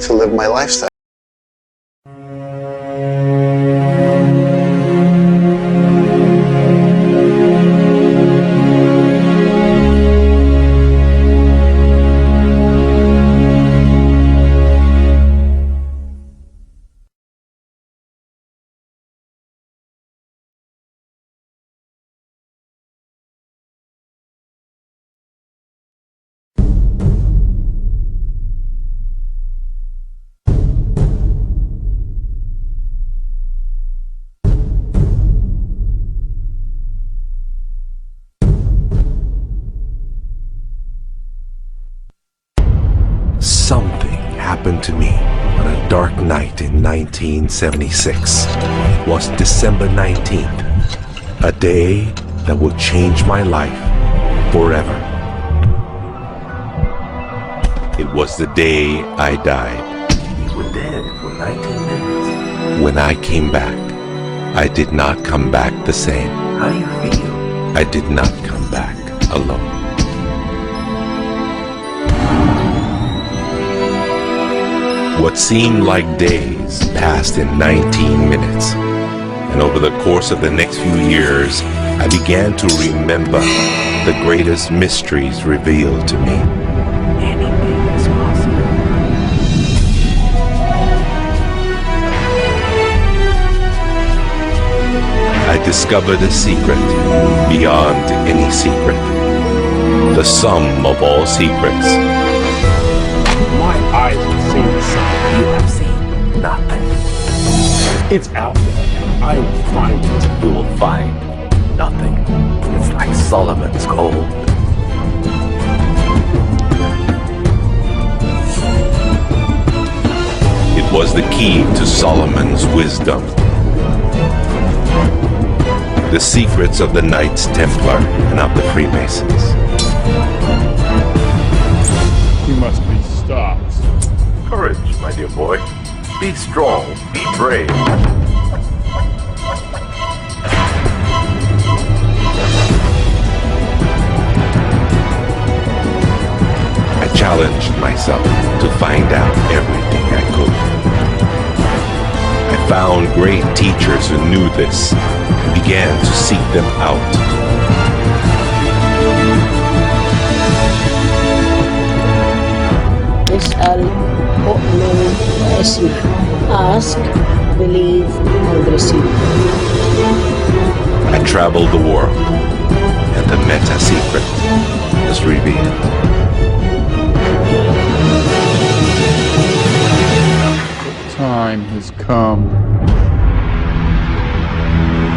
to live my lifestyle. Something happened to me on a dark night in 1976. It was December 19th, a day that will change my life forever. It was the day I died. You were dead for 19 minutes. When I came back, I did not come back the same. How do you feel? I did not come back alone. What seemed like days passed in 19 minutes, and over the course of the next few years, I began to remember the greatest mysteries revealed to me. Anything is possible. I discovered a secret beyond any secret, the sum of all secrets. My eyes have seen the sun. You have seen nothing. It's out there, and I will find it. You will find nothing. It's like Solomon's gold. It was the key to Solomon's wisdom. The secrets of the Knights Templar and of the Freemasons. You must be stopped. Courage, my dear boy. Be strong, be brave. I challenged myself to find out everything I could. I found great teachers who knew this and began to seek them out. اسأل أؤمن واسمع. Ask, believe, and receive. I traveled the world, and the meta secret was revealed. Time has come.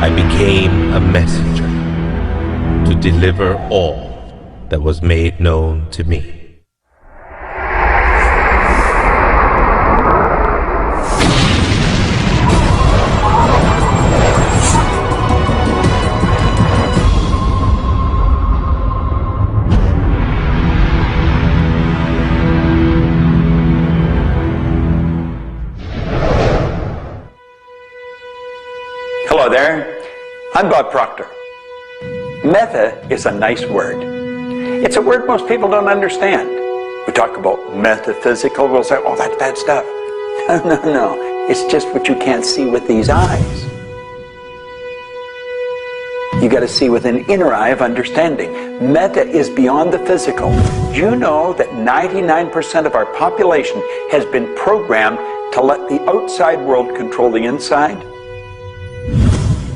I became a messenger to deliver all that was made known to me. Hello there, I'm Bob Proctor. Meta is a nice word. It's a word most people don't understand. We talk about metaphysical, we'll say, oh, that's bad stuff. No, it's just what you can't see with these eyes. You got to see with an inner eye of understanding. Meta is beyond the physical. Do you know that 99% of our population has been programmed to let the outside world control the inside?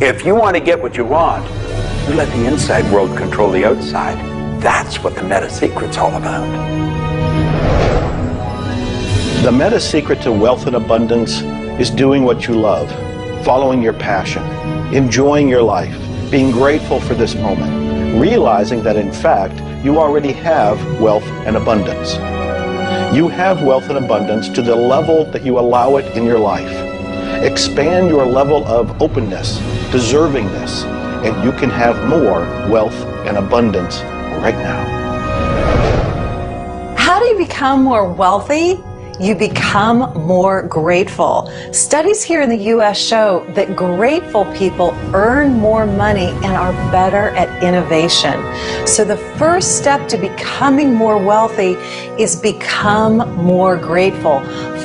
If you want to get what you want, you let the inside world control the outside. That's what the meta secret's all about. The meta secret to wealth and abundance is doing what you love, following your passion, enjoying your life, being grateful for this moment, realizing that in fact you already have wealth and abundance. You have wealth and abundance to the level that you allow it in your life. Expand your level of openness, deservingness, and you can have more wealth and abundance right now. How do you become more wealthy? you become more grateful. Studies here in the U.S. show that grateful people earn more money and are better at innovation. So the first step to becoming more wealthy is become more grateful.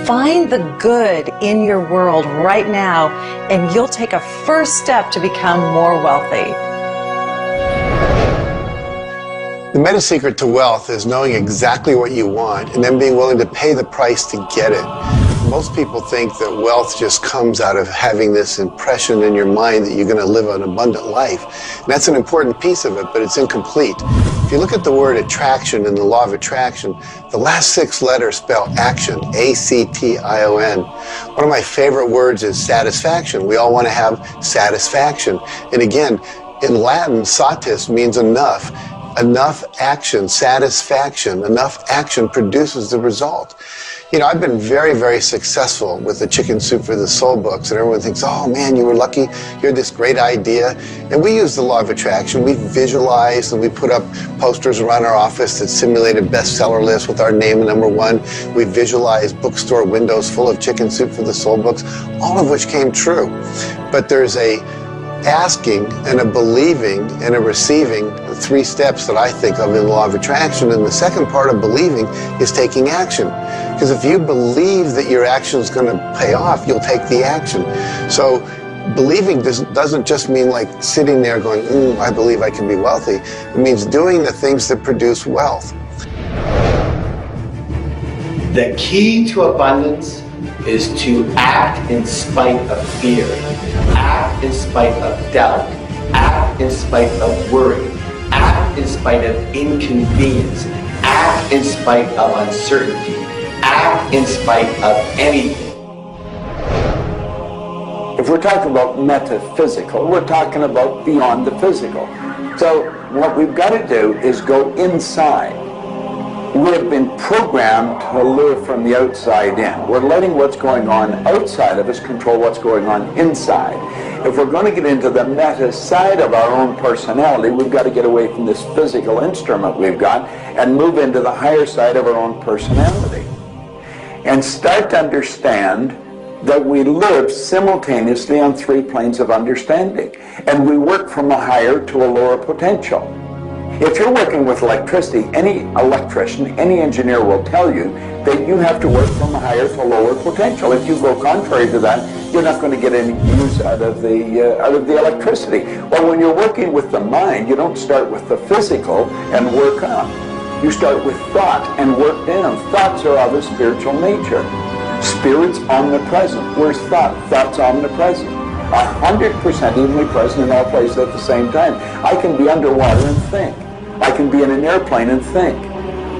Find the good in your world right now, and you'll take a first step to become more wealthy. The meta secret to wealth is knowing exactly what you want and then being willing to pay the price to get it. Most people think that wealth just comes out of having this impression in your mind that you're going to live an abundant life. And that's an important piece of it, but it's incomplete. If you look at the word attraction in the law of attraction, the last 6 letters spell action, A-C-T-I-O-N. One of my favorite words is satisfaction. We all want to have satisfaction. And again, in Latin, satis means enough. Enough action, satisfaction, enough action produces the result. You know, I've been very, very successful with the Chicken Soup for the Soul books, and everyone thinks, oh man, you were lucky, you had this great idea. And we use the law of attraction. We visualize and we put up posters around our office that simulated bestseller lists with our name #1. We visualize bookstore windows full of Chicken Soup for the Soul books, all of which came true. But there's a asking and a believing and a receiving, the 3 steps that I think of in the law of attraction. And the second part of believing is taking action. Because if you believe that your action is going to pay off, you'll take the action. So believing doesn't just mean like sitting there going, I believe I can be wealthy. It means doing the things that produce wealth. The key to abundance is to act in spite of fear, act in spite of doubt, act in spite of worry, act in spite of inconvenience, act in spite of uncertainty, act in spite of anything. If we're talking about metaphysical, we're talking about beyond the physical. So what we've got to do is go inside. We have been programmed to live from the outside in. We're letting what's going on outside of us control what's going on inside. If we're going to get into the meta side of our own personality, we've got to get away from this physical instrument we've got and move into the higher side of our own personality. And start to understand that we live simultaneously on 3 planes of understanding. And we work from a higher to a lower potential. If you're working with electricity, any electrician, any engineer will tell you that you have to work from a higher to a lower potential. If you go contrary to that, you're not going to get any use out of the electricity. Well, when you're working with the mind, you don't start with the physical and work up. You start with thought and work down. Thoughts are of a spiritual nature. Spirit's omnipresent. Where's thought? Thought's omnipresent. 100% evenly present in all places at the same time. I can be underwater and think. I can be in an airplane and think.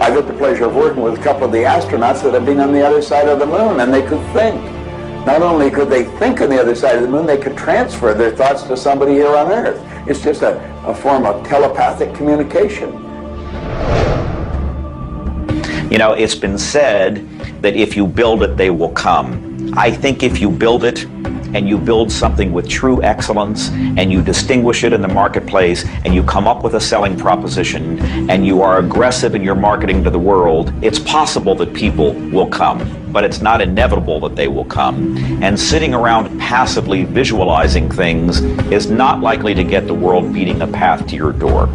I've had the pleasure of working with a couple of the astronauts that have been on the other side of the moon, and they could think. Not only could they think on the other side of the moon, they could transfer their thoughts to somebody here on Earth. It's just a form of telepathic communication. You know, it's been said that if you build it, they will come. I think if you build it, and you build something with true excellence, and you distinguish it in the marketplace, and you come up with a selling proposition, and you are aggressive in your marketing to the world, it's possible that people will come, but it's not inevitable that they will come. And sitting around passively visualizing things is not likely to get the world beating a path to your door.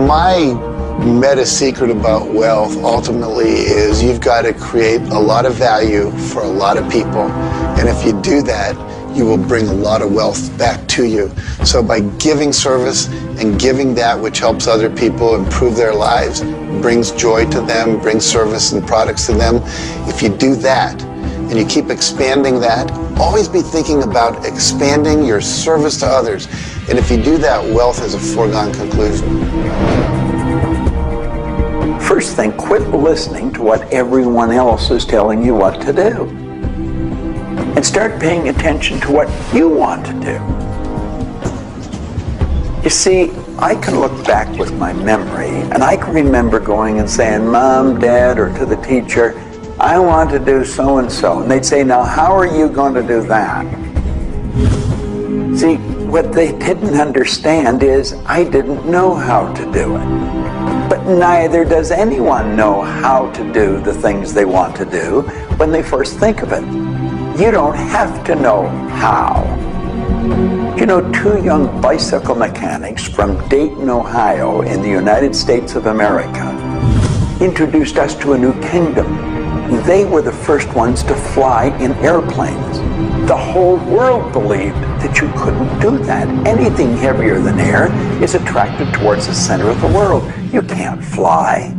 My meta secret about wealth ultimately is you've got to create a lot of value for a lot of people. And if you do that, you will bring a lot of wealth back to you. So by giving service and giving that which helps other people improve their lives, brings joy to them, brings service and products to them, if you do that and you keep expanding that, always be thinking about expanding your service to others. And if you do that, wealth is a foregone conclusion. First thing, quit listening to what everyone else is telling you what to do. And start paying attention to what you want to do. You see, I can look back with my memory, and I can remember going and saying, Mom, Dad, or to the teacher, I want to do so-and-so. And they'd say, now, how are you going to do that? See, what they didn't understand is I didn't know how to do it. But Neither does anyone know how to do the things they want to do when they first think of it. You don't have to know how. You know, two young bicycle mechanics from Dayton, Ohio, in the United States of America, introduced us to a new kingdom. They were the first ones to fly in airplanes. The whole world believed that you couldn't do that. Anything heavier than air is attracted towards the center of the world. You can't fly.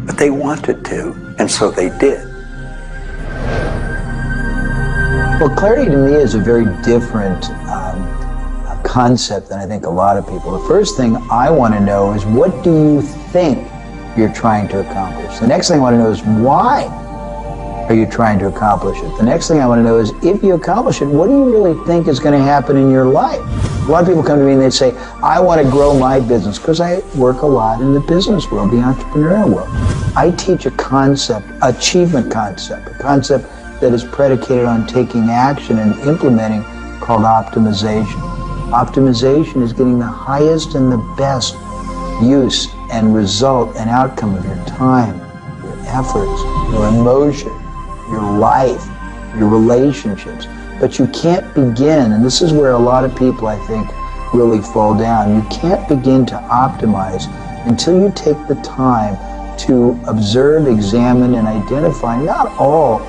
But they wanted to, and so they did. Well, clarity to me is a very different concept than I think a lot of people. The first thing I want to know is, what do you think you're trying to accomplish? The next thing I want to know is, why are you trying to accomplish it? The next thing I want to know is, if you accomplish it, what do you really think is going to happen in your life? A lot of people come to me and they say, I want to grow my business, because I work a lot in the business world, the entrepreneurial world. I teach a concept, achievement concept, a concept that is predicated on taking action and implementing, called optimization. Optimization is getting the highest and the best use and result and outcome of your time, your efforts, your emotion, your life, your relationships. But you can't begin, and this is where a lot of people, I think, really fall down. You can't begin to optimize until you take the time to observe, examine, and identify not all,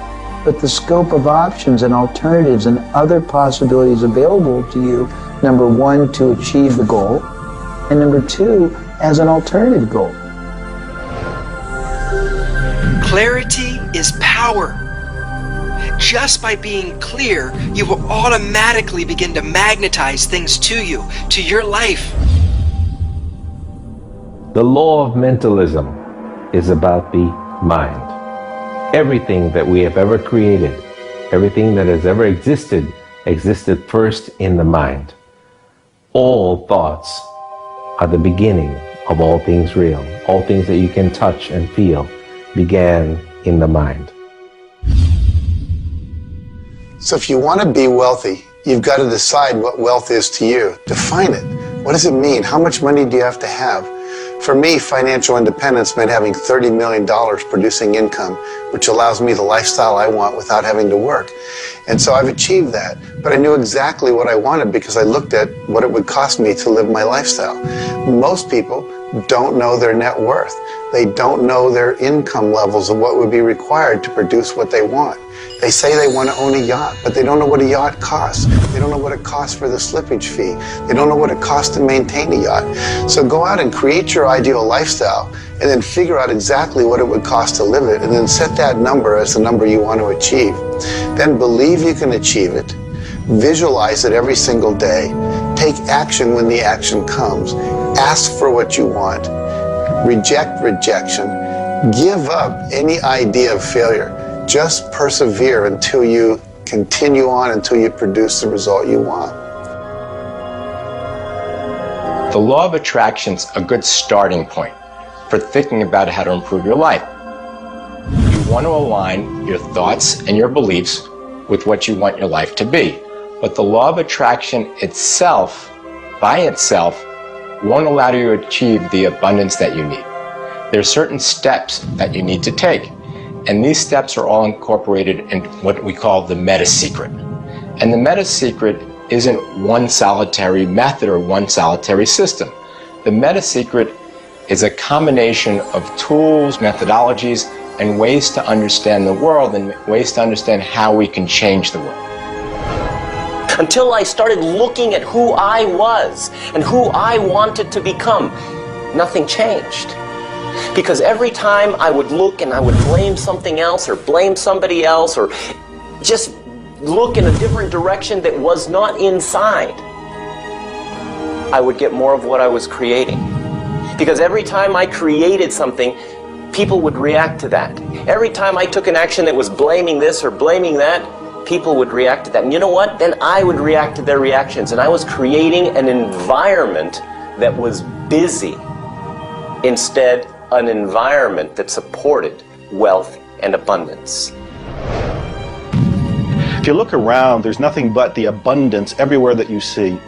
but the scope of options and alternatives and other possibilities available to you, number one, to achieve the goal, and number two, as an alternative goal. Clarity is power. Just by being clear, you will automatically begin to magnetize things to you, to your life. The law of mentalism is about the mind. Everything that we have ever created, everything that has ever existed, existed first in the mind. All thoughts are the beginning of all things real. All things that you can touch and feel began in the mind. So if you want to be wealthy, you've got to decide what wealth is to you. Define it. What does it mean? How much money do you have to have? For me, financial independence meant having $30 million producing income, which allows me the lifestyle I want without having to work. And so I've achieved that. But I knew exactly what I wanted because I looked at what it would cost me to live my lifestyle. Most people don't know their net worth. They don't know their income levels of what would be required to produce what they want. They say they want to own a yacht, but they don't know what a yacht costs. They don't know what it costs for the slippage fee. They don't know what it costs to maintain a yacht. So go out and create your ideal lifestyle and then figure out exactly what it would cost to live it, and then set that number as the number you want to achieve. Then believe you can achieve it. Visualize it every single day. Take action when the action comes. Ask for what you want. Reject rejection. Give up any idea of failure. Just persevere until you continue on, until you produce the result you want. The law of attraction's a good starting point for thinking about how to improve your life. You want to align your thoughts and your beliefs with what you want your life to be. But the law of attraction itself, by itself, won't allow you to achieve the abundance that you need. There are certain steps that you need to take. And these steps are all incorporated in what we call the meta secret. And the meta secret isn't one solitary method or one solitary system. The meta secret is a combination of tools, methodologies, and ways to understand the world and ways to understand how we can change the world. Until I started looking at who I was and who I wanted to become, nothing changed. Because every time I would look and I would blame something else or blame somebody else or just look in a different direction that was not inside, I would get more of what I was creating. Because every time I created something, people would react to that. Every time I took an action that was blaming this or blaming that, people would react to that. And you know what? Then I would react to their reactions. And I was creating an environment that was busy instead an environment that supported wealth and abundance. If you look around, there's nothing but the abundance everywhere that you see.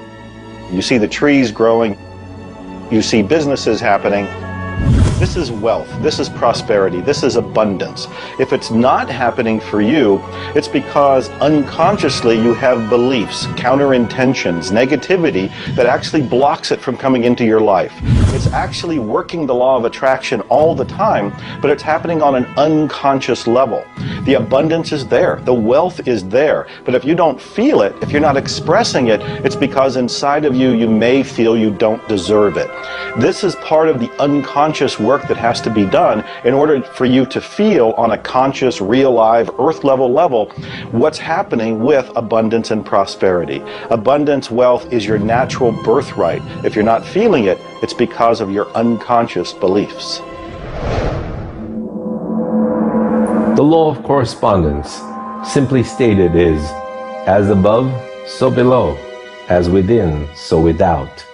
You see the trees growing, you see businesses happening, This is wealth, this is prosperity, this is abundance. If it's not happening for you, it's because unconsciously you have beliefs, counterintentions, negativity that actually blocks it from coming into your life. It's actually working the law of attraction all the time, but it's happening on an unconscious level. The abundance is there, the wealth is there, but if you don't feel it, if you're not expressing it, it's because inside of you, you may feel you don't deserve it. This is part of the unconscious work that has to be done in order for you to feel on a conscious, real, live, earth level what's happening with abundance and prosperity. Abundance, wealth is your natural birthright. If you're not feeling it, it's because of your unconscious beliefs. The law of correspondence, simply stated, is as above, so below, as within, so without.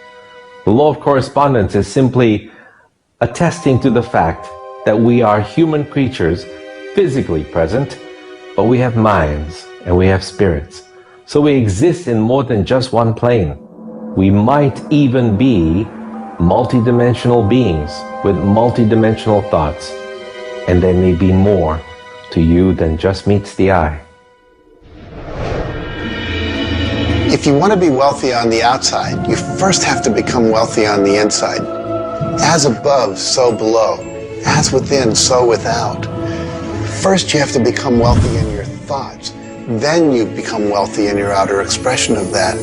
The law of correspondence is simply attesting to the fact that we are human creatures, physically present, but we have minds and we have spirits. So we exist in more than just one plane. We might even be multidimensional beings with multidimensional thoughts, and there may be more to you than just meets the eye. If you want to be wealthy on the outside, you first have to become wealthy on the inside. As above, so below. As within, so without. First, you have to become wealthy in your thoughts. Then you become wealthy in your outer expression of that.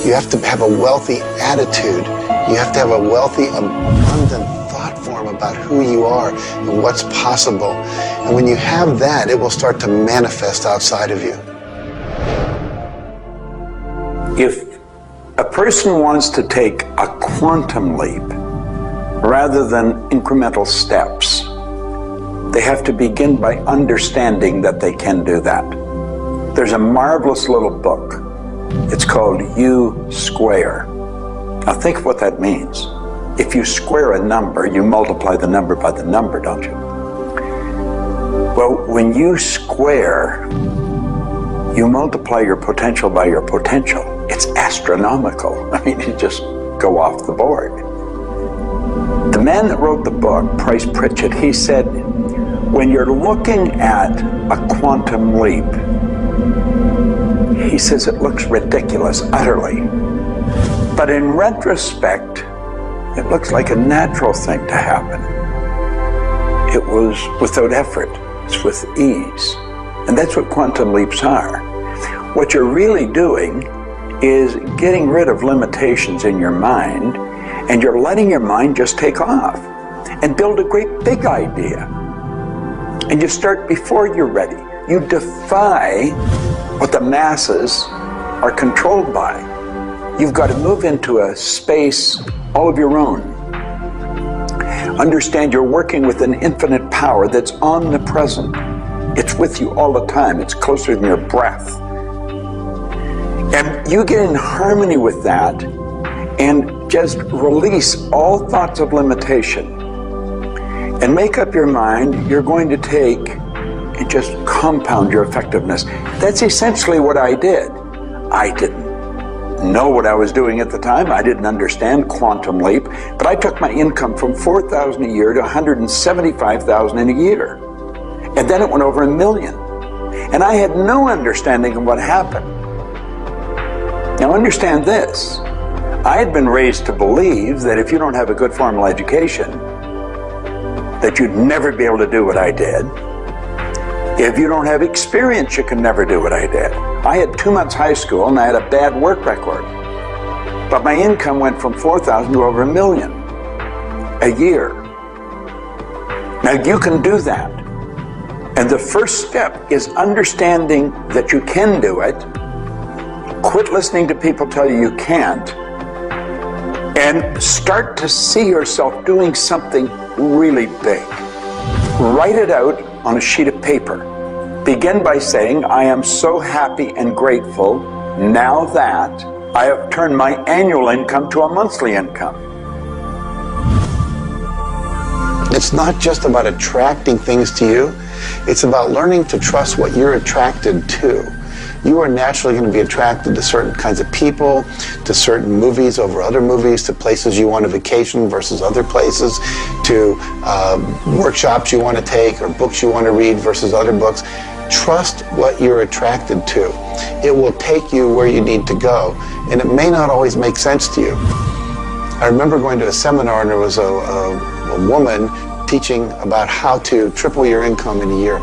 You have to have a wealthy attitude. You have to have a wealthy, abundant thought form about who you are and what's possible. And when you have that, it will start to manifest outside of you. If a person wants to take a quantum leap rather than incremental steps, they have to begin by understanding that they can do that. There's a marvelous little book. It's called U². Now think of what that means. If you square a number, you multiply the number by the number, don't you? Well, when you square, you multiply your potential by your potential. It's astronomical. I mean, you just go off the board. The man that wrote the book, Price Pritchett, he said, when you're looking at a quantum leap, he says it looks ridiculous, utterly. But in retrospect, it looks like a natural thing to happen. It was without effort. It's with ease. And that's what quantum leaps are. What you're really doing is getting rid of limitations in your mind, and you're letting your mind just take off and build a great big idea. And you start before you're ready. You defy what the masses are controlled by. You've got to move into a space all of your own. Understand you're working with an infinite power that's omnipresent. It's with you all the time. It's closer than your breath. And you get in harmony with that and just release all thoughts of limitation and make up your mind you're going to take and just compound your effectiveness. That's essentially what I did. I didn't know what I was doing at the time. I didn't understand quantum leap, but I took my income from $4,000 a year to $175,000 in a year. And then it went over $1 million. And I had no understanding of what happened. Now understand this. I had been raised to believe that if you don't have a good formal education, that you'd never be able to do what I did. If you don't have experience, you can never do what I did. I had 2 months high school and I had a bad work record. But my income went from $4,000 to over $1 million a year. Now you can do that. And the first step is understanding that you can do it. Quit listening to people tell you you can't. And start to see yourself doing something really big. Write it out on a sheet of paper. Begin by saying, I am so happy and grateful now that I have turned my annual income to a monthly income. It's not just about attracting things to you. It's about learning to trust what you're attracted to. you are naturally going to be attracted to certain kinds of people, to certain movies over other movies, to places you want to vacation versus other places, to workshops you want to take or books you want to read versus other books. Trust what you're attracted to. It will take you where you need to go, and it may not always make sense to you. I remember going to a seminar, and there was a woman teaching about how to triple your income in a year.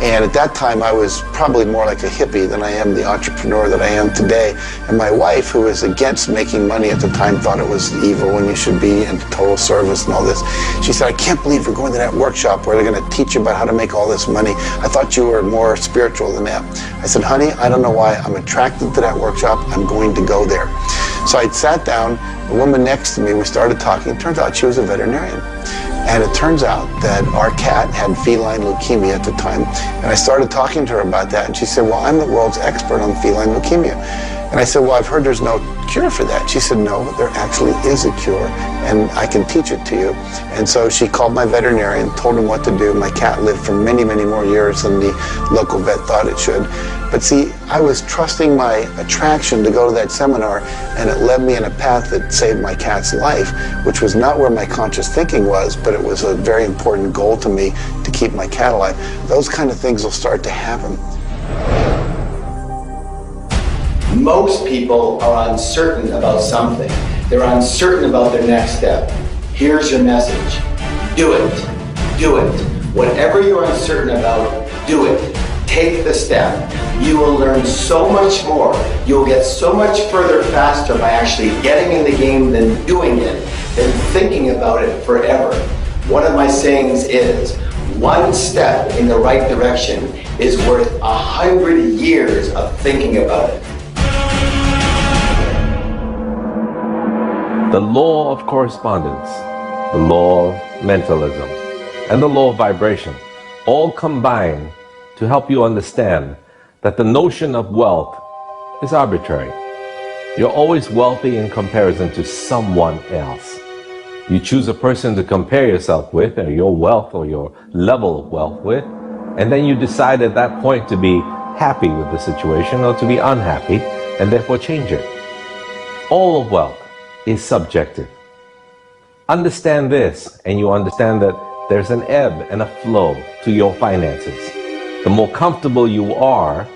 And at that time, I was probably more like a hippie than I am the entrepreneur that I am today. And my wife, who was against making money at the time, thought it was evil when you should be in total service and all this. She said, I can't believe you're going to that workshop where they're going to teach you about how to make all this money. I thought you were more spiritual than that. I said, honey, I don't know why. I'm attracted to that workshop. I'm going to go there. So I sat down, the woman next to me, we started talking. It turns out she was a veterinarian. And it turns out that our cat had feline leukemia at the time. And I started talking to her about that. And she said, well, I'm the world's expert on feline leukemia. And I said, well, I've heard there's no cure for that. She said, no, there actually is a cure, and I can teach it to you. And so she called my veterinarian, told him what to do. My cat lived for many, many more years than the local vet thought it should. But see, I was trusting my attraction to go to that seminar, and it led me in a path that saved my cat's life, which was not where my conscious thinking was, but it was a very important goal to me to keep my cat alive. Those kind of things will start to happen. Most people are uncertain about something. They're uncertain about their next step. Here's your message. Do it. Do it. Whatever you're uncertain about, do it. Take the step. You will learn so much more. You'll get so much further faster by actually getting in the game than doing it, than thinking about it forever. One of my sayings is, one step in the right direction is worth 100 years of thinking about it. The law of correspondence, the law of mentalism, and the law of vibration all combine to help you understand that the notion of wealth is arbitrary. You're always wealthy in comparison to someone else. You choose a person to compare yourself with, or your wealth or your level of wealth with, and then you decide at that point to be happy with the situation or to be unhappy, and therefore change it. All of wealth is subjective. Understand this, and you understand that there's an ebb and a flow to your finances. The more comfortable you are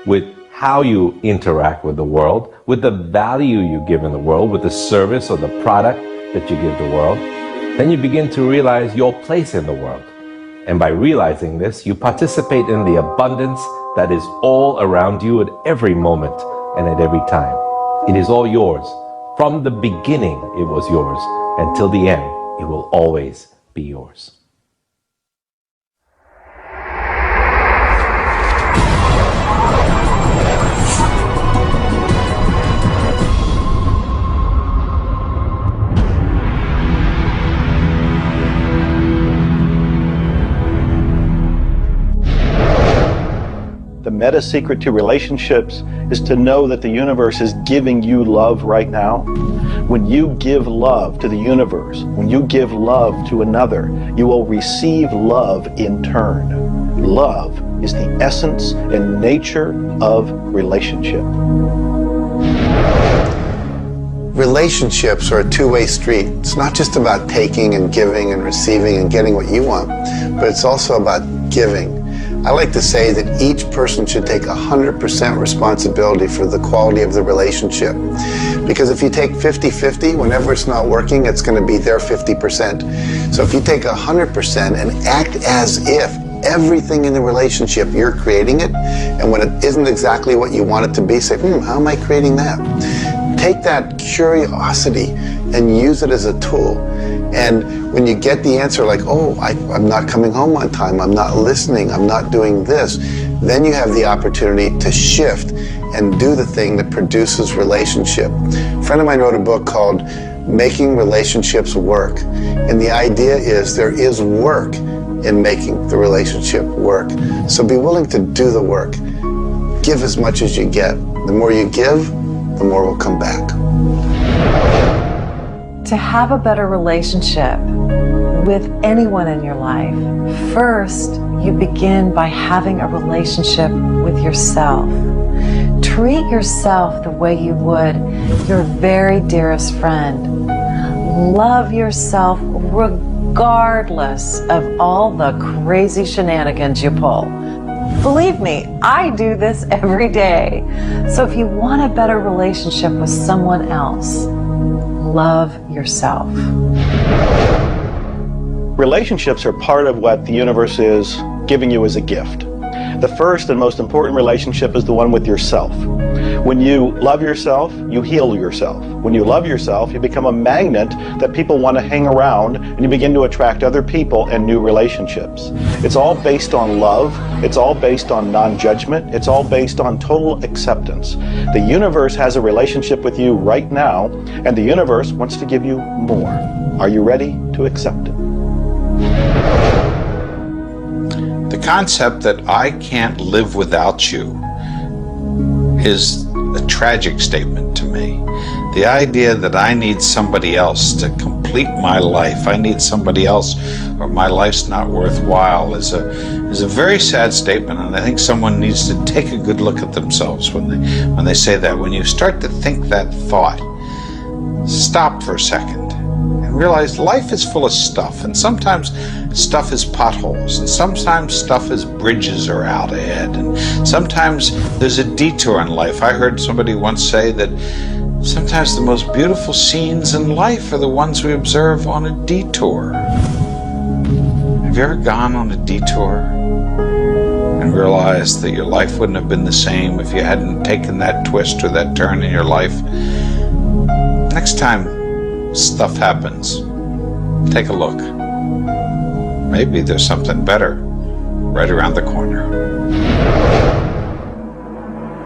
with how you interact with the world, with the value you give in the world, with the service or the product that you give the world, then you begin to realize your place in the world. And by realizing this, you participate in the abundance that is all around you at every moment and at every time. It is all yours. From the beginning, it was yours. Until the end, it will always be yours. The meta secret to relationships is to know that the universe is giving you love right now. When you give love to the universe, when you give love to another, you will receive love in turn. Love is the essence and nature of relationship. Relationships are a two-way street. It's not just about taking and giving and receiving and getting what you want, but it's also about giving. I like to say that each person should take 100% responsibility for the quality of the relationship. Because if you take 50-50, whenever it's not working, it's going to be their 50%. So if you take 100% and act as if everything in the relationship, you're creating it, and when it isn't exactly what you want it to be, say, how am I creating that? Take that curiosity and use it as a tool. And when you get the answer like, oh, I'm not coming home on time, I'm not listening, I'm not doing this, then you have the opportunity to shift and do the thing that produces relationship. A friend of mine wrote a book called Making Relationships Work. And the idea is there is work in making the relationship work. So be willing to do the work. Give as much as you get. The more you give, the more will come back. To have a better relationship, with anyone in your life, first, you begin by having a relationship with yourself. Treat yourself the way you would your very dearest friend. Love yourself regardless of all the crazy shenanigans you pull. Believe me, I do this every day. So if you want a better relationship with someone else, love yourself. Relationships are part of what the universe is giving you as a gift. The first and most important relationship is the one with yourself. When you love yourself, you heal yourself. When you love yourself, you become a magnet that people want to hang around, and you begin to attract other people and new relationships. It's all based on love. It's all based on non-judgment. It's all based on total acceptance. The universe has a relationship with you right now, and the universe wants to give you more. Are you ready to accept it? The concept that I can't live without you is a tragic statement to me. The idea that I need somebody else to complete my life, I need somebody else or my life's not worthwhile is a very sad statement, and I think someone needs to take a good look at themselves when they say that. When you start to think that thought, stop for a second and realize life is full of stuff, and sometimes stuff is potholes, and sometimes stuff is bridges are out ahead, and sometimes there's a detour in life. I heard somebody once say that sometimes the most beautiful scenes in life are the ones we observe on a detour. Have you ever gone on a detour and realized that your life wouldn't have been the same if you hadn't taken that twist or that turn in your life? Next time stuff happens, take a look. Maybe there's something better right around the corner.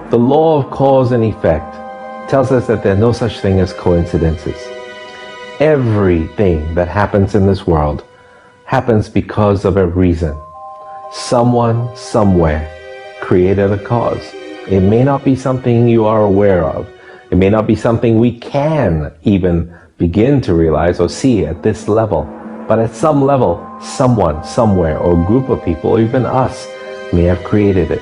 The law of cause and effect tells us that there are no such thing as coincidences. Everything that happens in this world happens because of a reason. Someone, somewhere, created a cause. It may not be something you are aware of. It may not be something we can even begin to realize or see at this level. But at some level, someone, somewhere, or a group of people, or even us, may have created it.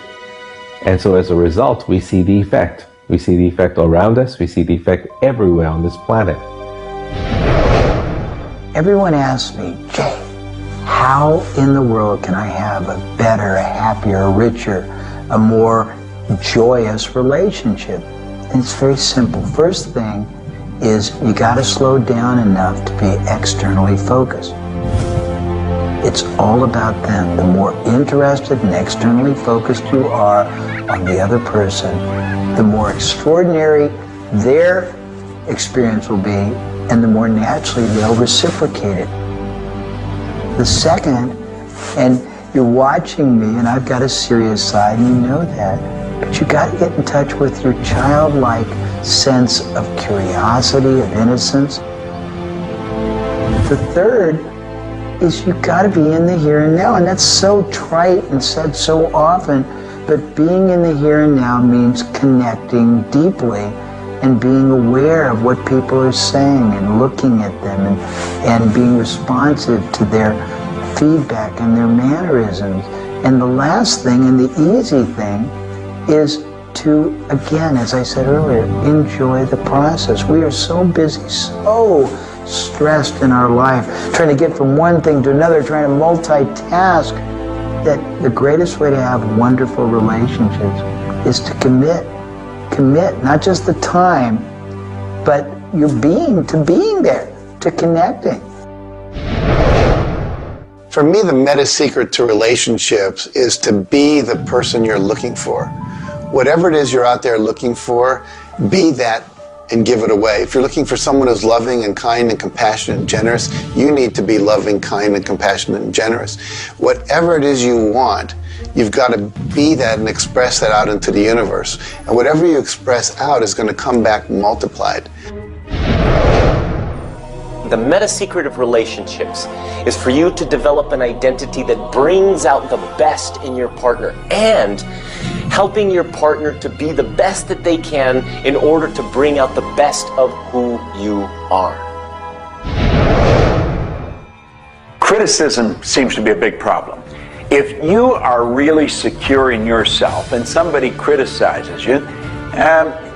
And so as a result, we see the effect. We see the effect around us. We see the effect everywhere on this planet. Everyone asks me, Jay, how in the world can I have a better, a happier, a richer, a more joyous relationship? And it's very simple. First thing is you got to slow down enough to be externally focused. It's all about them. The more interested and externally focused you are on the other person, the more extraordinary their experience will be, and the more naturally they'll reciprocate it. The second, and you're watching me, and I've got a serious side, and you know that, but you got to get in touch with your childlike sense of curiosity, of innocence. The third is you got to be in the here and now, and that's so trite and said so often, but being in the here and now means connecting deeply and being aware of what people are saying and looking at them and being responsive to their feedback and their mannerisms. And the last thing, and the easy thing, is to, again, as I said earlier, enjoy the process. We are so busy, so stressed in our life, trying to get from one thing to another, trying to multitask, that the greatest way to have wonderful relationships is to commit, not just the time, but your being, to being there, to connecting. For me, the meta secret to relationships is to be the person you're looking for. Whatever it is you're out there looking for, be that and give it away. If you're looking for someone who's loving and kind and compassionate and generous, you need to be loving, kind, and compassionate and generous. Whatever it is you want, you've got to be that and express that out into the universe. And whatever you express out is going to come back multiplied. The meta secret of relationships is for you to develop an identity that brings out the best in your partner and helping your partner to be the best that they can in order to bring out the best of who you are. Criticism seems to be a big problem. If you are really secure in yourself and somebody criticizes you,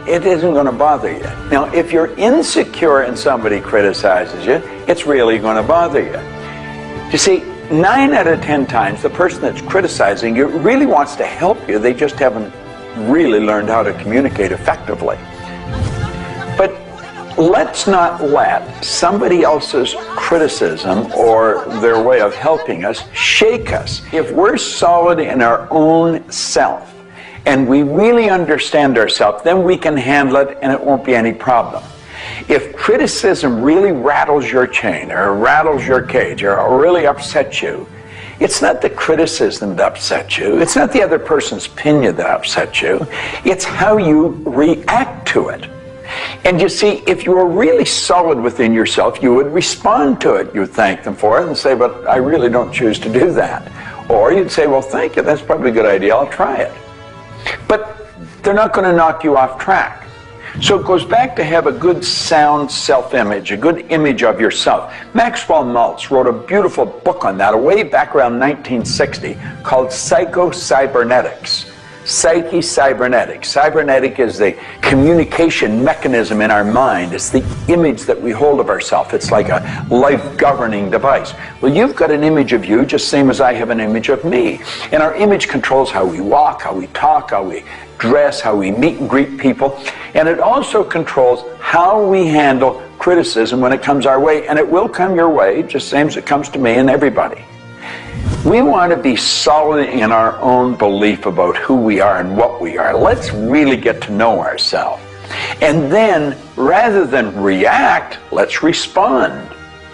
it isn't going to bother you. Now, if you're insecure and somebody criticizes you, it's really going to bother you. You see, 9 out of 10 times, the person that's criticizing you really wants to help you. They just haven't really learned how to communicate effectively. But let's not let somebody else's criticism or their way of helping us shake us. If we're solid in our own self and we really understand ourselves, then we can handle it and it won't be any problem. If criticism really rattles your chain or rattles your cage or really upsets you, it's not the criticism that upsets you. It's not the other person's opinion that upsets you. It's how you react to it. And you see, if you were really solid within yourself, you would respond to it. You would thank them for it and say, but I really don't choose to do that. Or you'd say, well, thank you, that's probably a good idea, I'll try it. But they're not going to knock you off track. So it goes back to have a good sound self-image, a good image of yourself. Maxwell Maltz wrote a beautiful book on that way back around 1960 called Psycho-Cybernetics. Psyche-Cybernetic. Cybernetic is the communication mechanism in our mind. It's the image that we hold of ourselves. It's like a life-governing device. Well, you've got an image of you just same as I have an image of me. And our image controls how we walk, how we talk, how we dress, how we meet and greet people. And it also controls how we handle criticism when it comes our way. And it will come your way, just same as it comes to me and everybody. We want to be solid in our own belief about who we are and what we are. Let's really get to know ourselves. And then, rather than react, let's respond.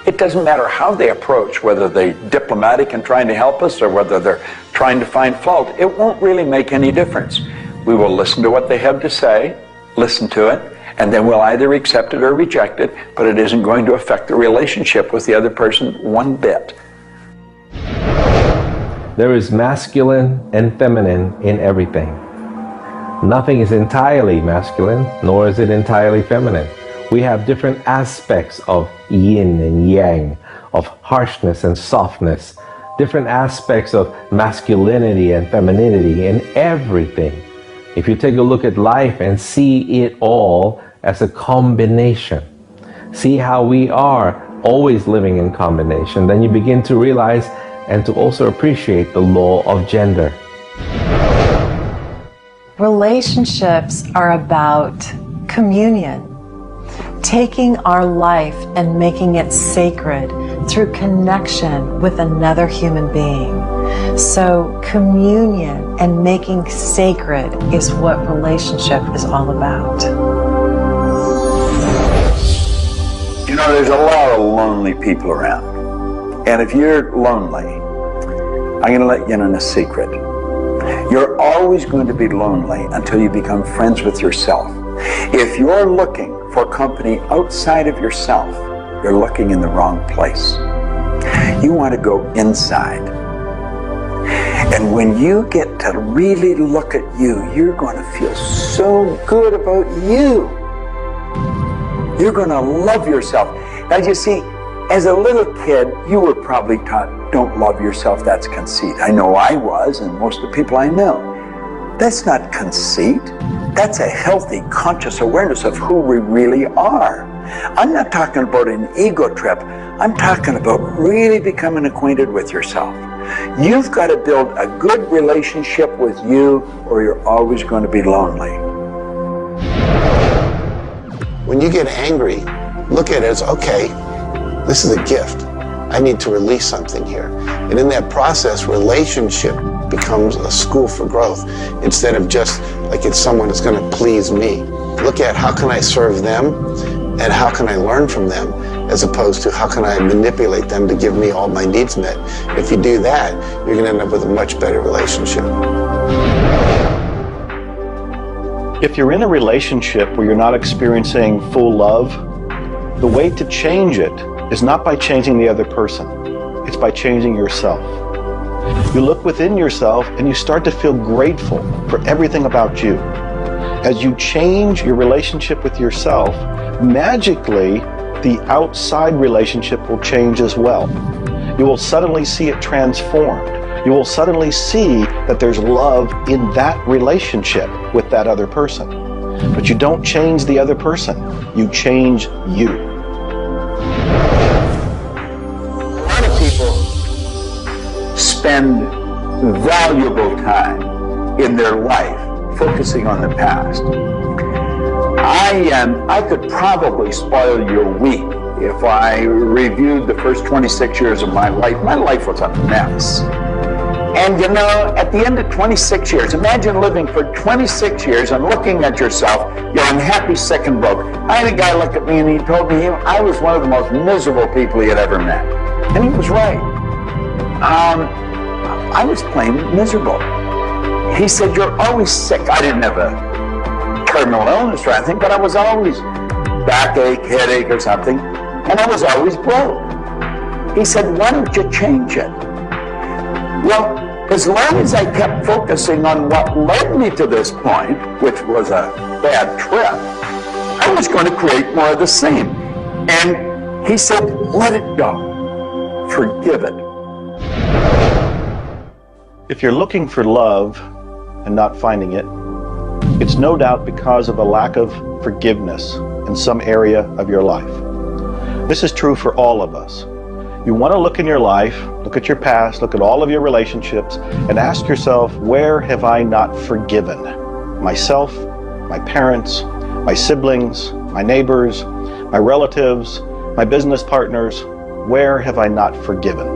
It doesn't matter how they approach, whether they're diplomatic and trying to help us or whether they're trying to find fault. It won't really make any difference. We will listen to what they have to say, listen to it, and then we'll either accept it or reject it, but it isn't going to affect the relationship with the other person one bit. There is masculine and feminine in everything. Nothing is entirely masculine, nor is it entirely feminine. We have different aspects of yin and yang, of harshness and softness, different aspects of masculinity and femininity in everything. If you take a look at life and see it all as a combination, see how we are always living in combination, then you begin to realize and to also appreciate the law of gender. Relationships are about communion, taking our life and making it sacred through connection with another human being. So communion and making sacred is what relationship is all about. You know, there's a lot of lonely people around. And if you're lonely, I'm going to let you in on a secret. You're always going to be lonely until you become friends with yourself. If you're looking for company outside of yourself, you're looking in the wrong place. You want to go inside. And when you get to really look at you, you're going to feel so good about you. You're going to love yourself. Now, you see, as a little kid, you were probably taught, don't love yourself, that's conceit. I know I was, and most of the people I know. That's not conceit. That's a healthy, conscious awareness of who we really are. I'm not talking about an ego trip. I'm talking about really becoming acquainted with yourself. You've got to build a good relationship with you, or you're always going to be lonely. When you get angry, look at it as, okay, this is a gift. I need to release something here. And in that process, relationship becomes a school for growth instead of just like it's someone that's going to please me. Look at how can I serve them and how can I learn from them, as opposed to how can I manipulate them to give me all my needs met. If you do that, you're going to end up with a much better relationship. If you're in a relationship where you're not experiencing full love, the way to change it is not by changing the other person. It's by changing yourself. You look within yourself and you start to feel grateful for everything about you. As you change your relationship with yourself, magically, the outside relationship will change as well. You will suddenly see it transformed. You will suddenly see that there's love in that relationship with that other person. But you don't change the other person. You change you. A lot of people spend valuable time in their life focusing on the past. I could probably spoil your week if I reviewed the first 26 years of my life. My life was a mess. And you know, at the end of 26 years, imagine living for 26 years and looking at yourself, you're unhappy, sick, and broke. I had a guy look at me and he told me I was one of the most miserable people he had ever met. And he was right. I was plain miserable. He said, you're always sick. I didn't have a terminal illness or anything, but I was always backache, headache, or something, and I was always broke. He said, why don't you change it? Well, as long as I kept focusing on what led me to this point, which was a bad trip, I was going to create more of the same. And he said, let it go. Forgive it. If you're looking for love and not finding it, it's no doubt because of a lack of forgiveness in some area of your life. This is true for all of us. You want to look in your life, look at your past, look at all of your relationships, and ask yourself, where have I not forgiven? Myself, my parents, my siblings, my neighbors, my relatives, my business partners, where have I not forgiven?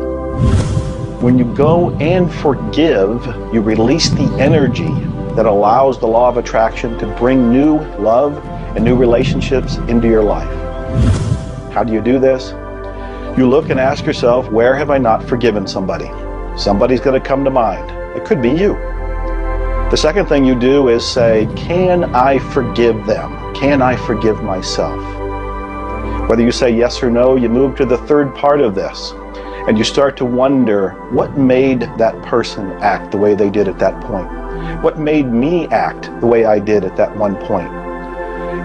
When you go and forgive, you release the energy that allows the law of attraction to bring new love and new relationships into your life. How do you do this? You look and ask yourself, where have I not forgiven somebody? Somebody's going to come to mind. It could be you. The second thing you do is say, can I forgive them? Can I forgive myself? Whether you say yes or no, you move to the third part of this. And you start to wonder, what made that person act the way they did at that point? What made me act the way I did at that one point?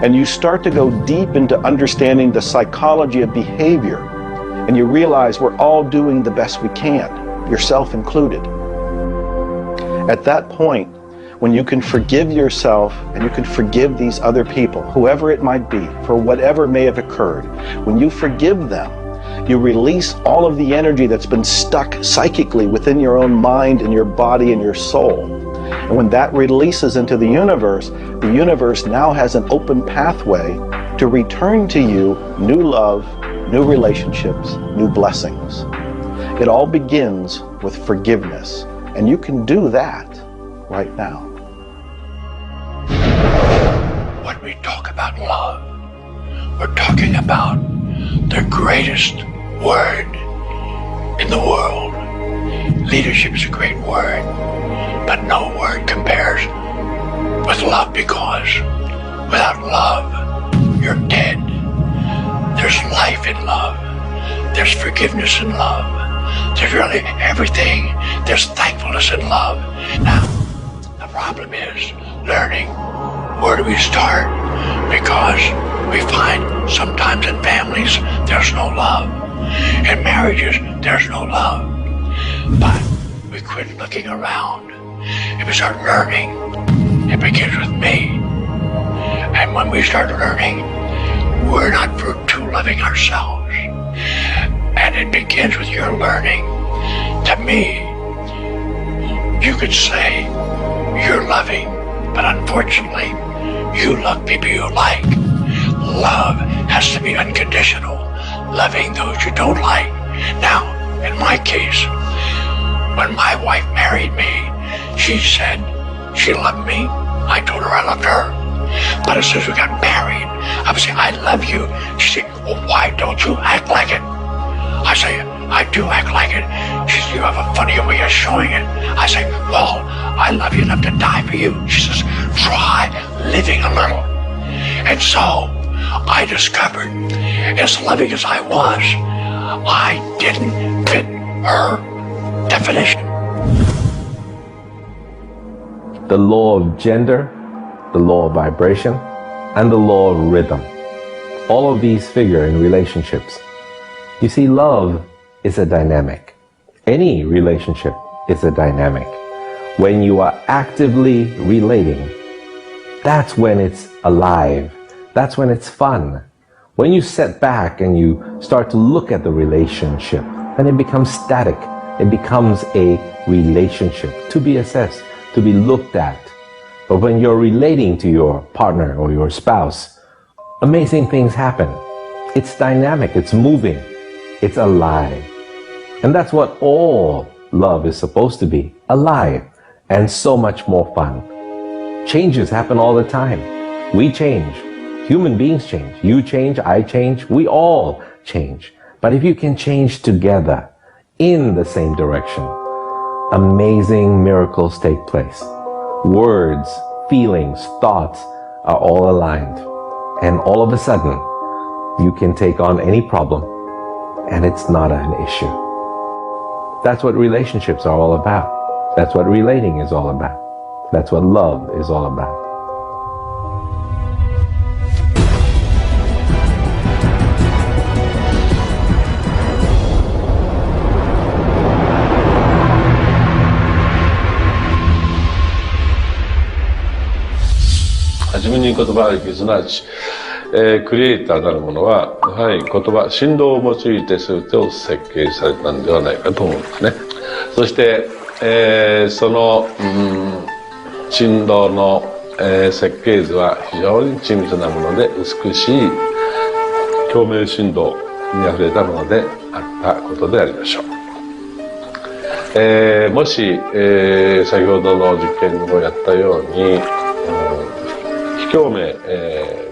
And you start to go deep into understanding the psychology of behavior. And you realize we're all doing the best we can, yourself included. At that point, when you can forgive yourself and you can forgive these other people, whoever it might be, for whatever may have occurred, when you forgive them, you release all of the energy that's been stuck psychically within your own mind and your body and your soul. And when that releases into the universe now has an open pathway to return to you new love, new relationships, new blessings. It all begins with forgiveness, and you can do that right now. When we talk about love, we're talking about the greatest word in the world. Leadership is a great word, but no word compares with love, because without love, you're dead. There's life in love. There's forgiveness in love. There's really everything. There's thankfulness in love. Now, the problem is learning where do we start, because we find sometimes in families there's no love. In marriages, there's no love. But we quit looking around and we start learning. It begins with me. And when we start learning, we're not too loving ourselves. And it begins with your learning. To me, you could say you're loving, but unfortunately, you love people you like. Love has to be unconditional, loving those you don't like. Now, in my case, when my wife married me, she said she loved me. I told her I loved her. But as soon as we got married, I would say, I love you. She said, well, why don't you act like it? I say, I do act like it. She says, you have a funny way of showing it. I say, well, I love you enough to die for you. She says, try living a little. And so I discovered, as loving as I was, I didn't fit her definition. The law of gender, the law of vibration, and the law of rhythm. All of these figure in relationships. You see, love is a dynamic. Any relationship is a dynamic. When you are actively relating, that's when it's alive. That's when it's fun. When you sit back and you start to look at the relationship, then it becomes static. It becomes a relationship to be assessed, to be looked at. But when you're relating to your partner or your spouse, amazing things happen. It's dynamic, it's moving, it's alive. And that's what all love is supposed to be, alive, and so much more fun. Changes happen all the time. We change. Human beings change. You change, I change, we all change. But if you can change together in the same direction, amazing miracles take place. Words, feelings, thoughts are all aligned. And all of a sudden, you can take on any problem and it's not an issue. That's what relationships are all about. That's what relating is all about. That's what love is all about. 初めに言葉ありき、すなわち、クリエイターなるものは、やはり言葉、振動を用いて全てを設計されたんではないかと思うんですね。そして、その、振動の、設計図は非常に緻密なもので、美しい共鳴振動にあふれたものであったことでありましょう。もし、先ほどの実験をやったように、非共鳴、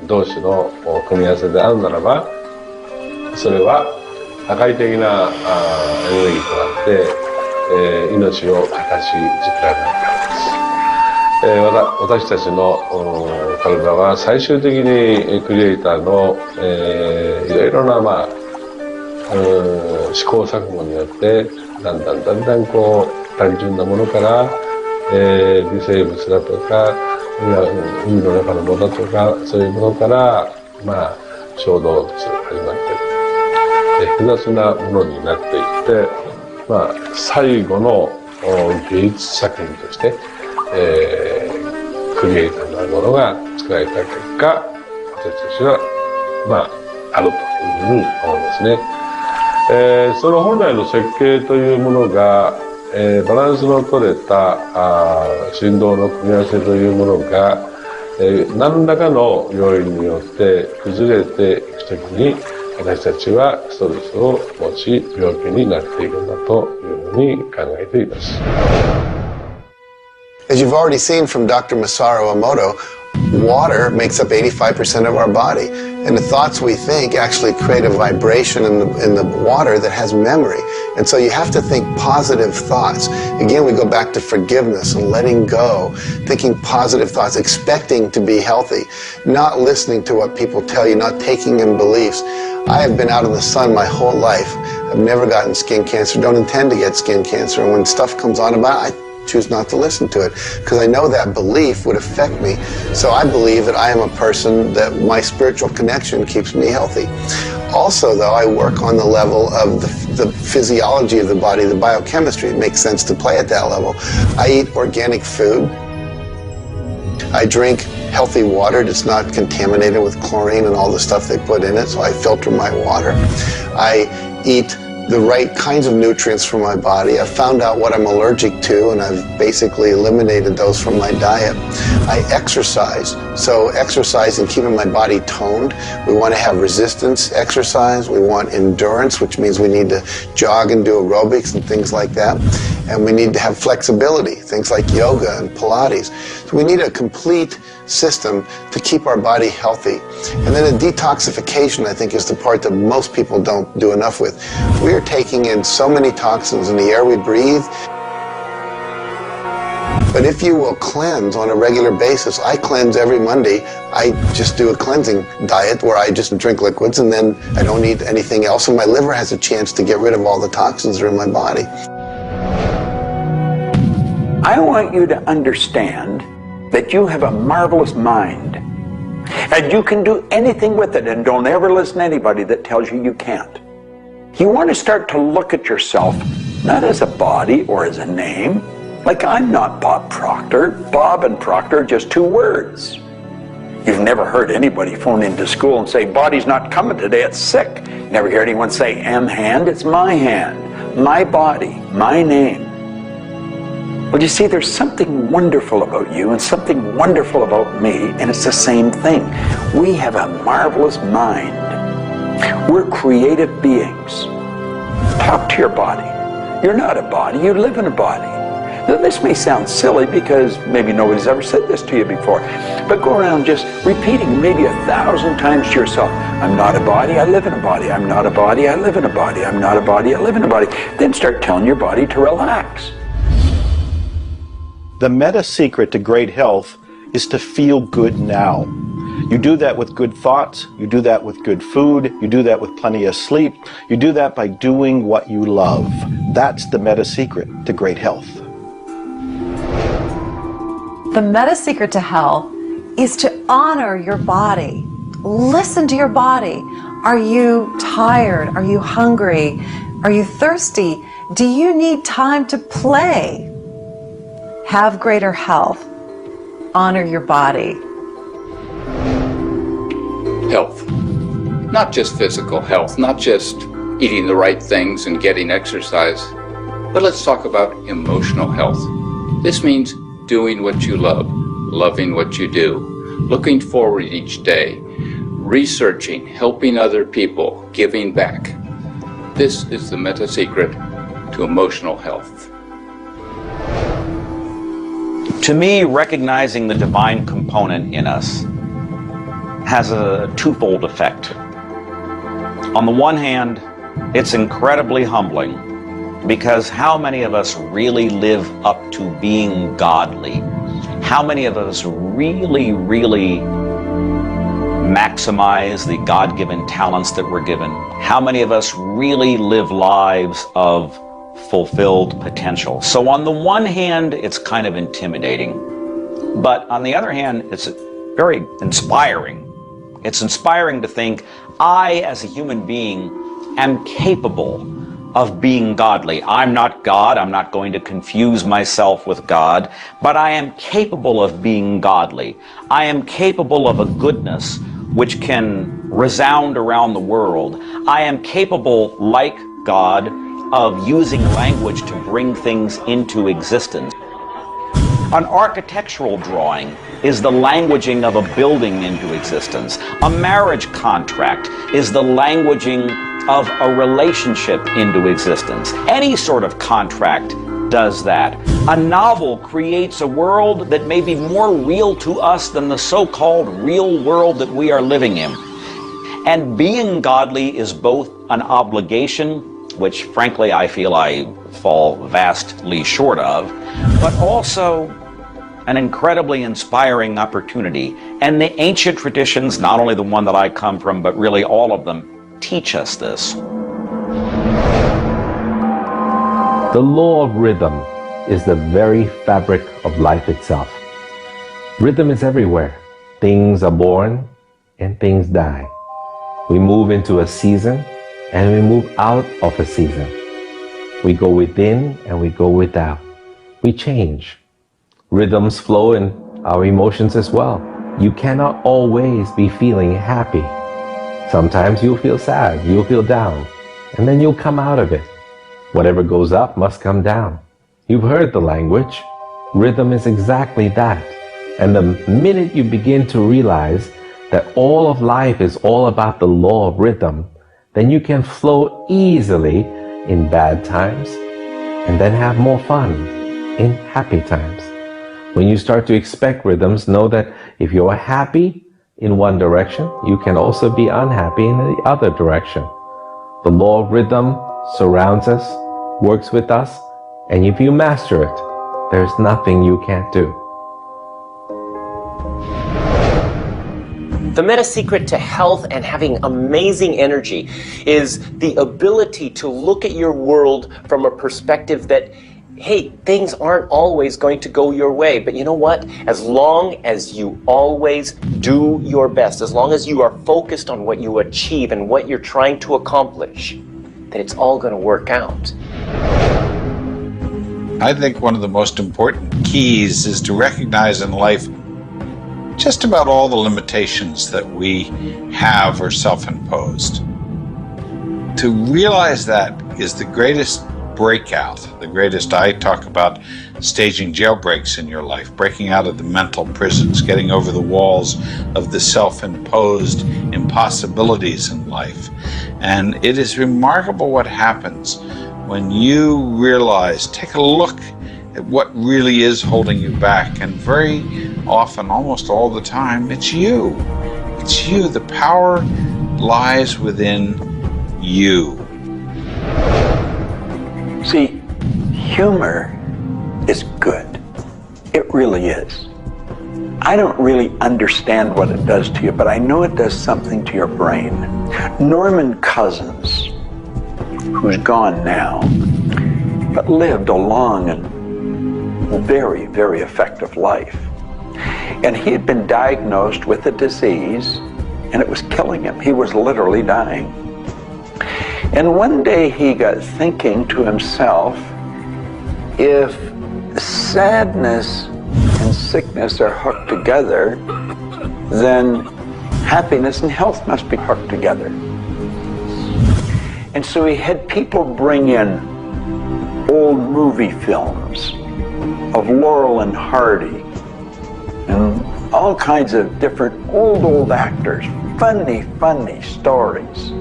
同士の組み合わせであるならば、それは破壊的なエネルギーとなって、命を形作られないからです。私たちの体は最終的にクリエイターの、いろいろな、試行錯誤によってだんだんこう単純なものから、微生物だとか海の中のものとかそういうものから、小動物始まって複雑なものになっていって、最後の芸術作品として、クリエイターなものが作られた結果、私たちはあるというふうに思うんですね。その本来の設計というものが、バランスの取れた振動の組み合わせというものが、何らかの要因によって崩れていくときに、私たちはストレスを持ち病気になっているんだというふうに考えています。As you've already seen from Dr. Masaru Emoto, water makes up 85% of our body, and the thoughts we think actually create a vibration in the water that has memory. And so you have to think positive thoughts. Again, we go back to forgiveness and letting go, thinking positive thoughts, expecting to be healthy, not listening to what people tell you, not taking in beliefs. I have been out in the sun my whole life. I've never gotten skin cancer, don't intend to get skin cancer, and when stuff comes on about it, I choose not to listen to it because I know that belief would affect me. So I believe that I am a person that my spiritual connection keeps me healthy. Also, though, I work on the level of the physiology of the body, the biochemistry. It makes sense to play at that level. I eat organic food. I drink healthy water that's not contaminated with chlorine and all the stuff they put in it, so I filter my water. I eat the right kinds of nutrients for my body. I've found out what I'm allergic to, and I've basically eliminated those from my diet. I exercise. So exercise and keeping my body toned. We want to have resistance exercise. We want endurance, which means we need to jog and do aerobics and things like that. And we need to have flexibility, things like yoga and Pilates. So we need a complete system to keep our body healthy. And then a detoxification, I think, is the part that most people don't do enough with. We are taking in so many toxins in the air we breathe. But if you will cleanse on a regular basis, I cleanse every Monday. I just do a cleansing diet where I just drink liquids and then I don't eat anything else, and my liver has a chance to get rid of all the toxins that are in my body. I want you to understand that you have a marvelous mind and you can do anything with it, and don't ever listen to anybody that tells you you can't. You want to start to look at yourself not as a body or as a name. Like, I'm not Bob Proctor. Bob and Proctor are just two words. You've never heard anybody phone into school and say, body's not coming today, it's sick. Never hear anyone say, hand, it's my hand, my body, my name. Well, you see, there's something wonderful about you and something wonderful about me, and it's the same thing. We have a marvelous mind. We're creative beings. Talk to your body. You're not a body, you live in a body. Now, this may sound silly because maybe nobody's ever said this to you before, but go around just repeating maybe 1,000 times to yourself, I'm not a body, I live in a body. I'm not a body, I live in a body. I'm not a body, I live in a body. Then start telling your body to relax. The meta secret to great health is to feel good now. You do that with good thoughts, you do that with good food, you do that with plenty of sleep, you do that by doing what you love. That's the meta secret to great health. The meta secret to health is to honor your body. Listen to your body. Are you tired? Are you hungry? Are you thirsty? Do you need time to play? Have greater health. Honor your body. Health. Not just physical health, not just eating the right things and getting exercise, but let's talk about emotional health. This means doing what you love, loving what you do, looking forward each day, researching, helping other people, giving back. This is the meta secret to emotional health. To me, recognizing the divine component in us has a twofold effect. On the one hand, it's incredibly humbling, because how many of us really live up to being godly? How many of us really maximize the God-given talents that we're given? How many of us really live lives of fulfilled potential? So on the one hand, it's kind of intimidating, but on the other hand, it's very inspiring. It's inspiring to think, I, as a human being, am capable of being godly. I'm not God. I'm not going to confuse myself with God, but I am capable of being godly. I am capable of a goodness which can resound around the world. I am capable, like God, of using language to bring things into existence. An architectural drawing is the languaging of a building into existence. A marriage contract is the languaging of a relationship into existence. Any sort of contract does that. A novel creates a world that may be more real to us than the so-called real world that we are living in. And being godly is both an obligation, which frankly I feel I fall vastly short of, but also an incredibly inspiring opportunity. And the ancient traditions, not only the one that I come from, but really all of them, teach us this. The law of rhythm is the very fabric of life itself. Rhythm is everywhere. Things are born and things die. We move into a season and we move out of a season. We go within and we go without. We change. Rhythms flow in our emotions as well. You cannot always be feeling happy. Sometimes you'll feel sad, you'll feel down, and then you'll come out of it. Whatever goes up must come down. You've heard the language. Rhythm is exactly that. And the minute you begin to realize that all of life is all about the law of rhythm, then you can flow easily in bad times and then have more fun in happy times. When you start to expect rhythms, know that if you're happy in one direction, you can also be unhappy in the other direction. The law of rhythm surrounds us, works with us, and if you master it, there's nothing you can't do. The meta secret to health and having amazing energy is the ability to look at your world from a perspective that, hey, things aren't always going to go your way, but you know what? As long as you always do your best, as long as you are focused on what you achieve and what you're trying to accomplish, that it's all going to work out. I think one of the most important keys is to recognize in life just about all the limitations that we have are self-imposed. To realize that is the greatest breakout, the greatest. I talk about staging jailbreaks in your life, breaking out of the mental prisons, getting over the walls of the self-imposed impossibilities in life. And it is remarkable what happens when you realize, take a look at what really is holding you back. And very often, almost all the time, it's you. It's you. The power lies within you. See, humor is good. It really is. I don't really understand what it does to you, but I know it does something to your brain. Norman Cousins, who's gone now, but lived a long and very, very effective life. And he had been diagnosed with a disease, and it was killing him. He was literally dying. And one day he got thinking to himself, if sadness and sickness are hooked together, then happiness and health must be hooked together. And so he had people bring in old movie films of Laurel and Hardy and all kinds of different old actors, funny stories.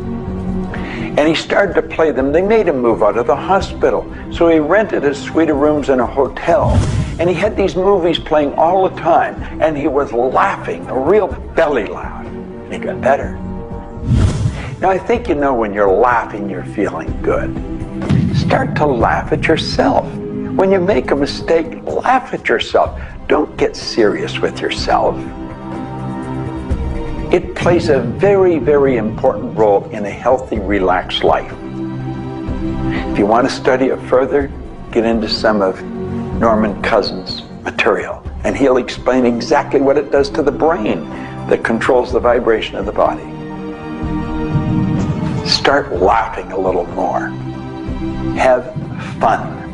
And he started to play them. They made him move out of the hospital. So he rented a suite of rooms in a hotel. And he had these movies playing all the time. And he was laughing, a real belly laugh. And he got better. Now I think you know when you're laughing, you're feeling good. Start to laugh at yourself. When you make a mistake, laugh at yourself. Don't get serious with yourself. It plays a very, very important role in a healthy, relaxed life. If you want to study it further, get into some of Norman Cousins' material, and he'll explain exactly what it does to the brain that controls the vibration of the body. Start laughing a little more. Have fun.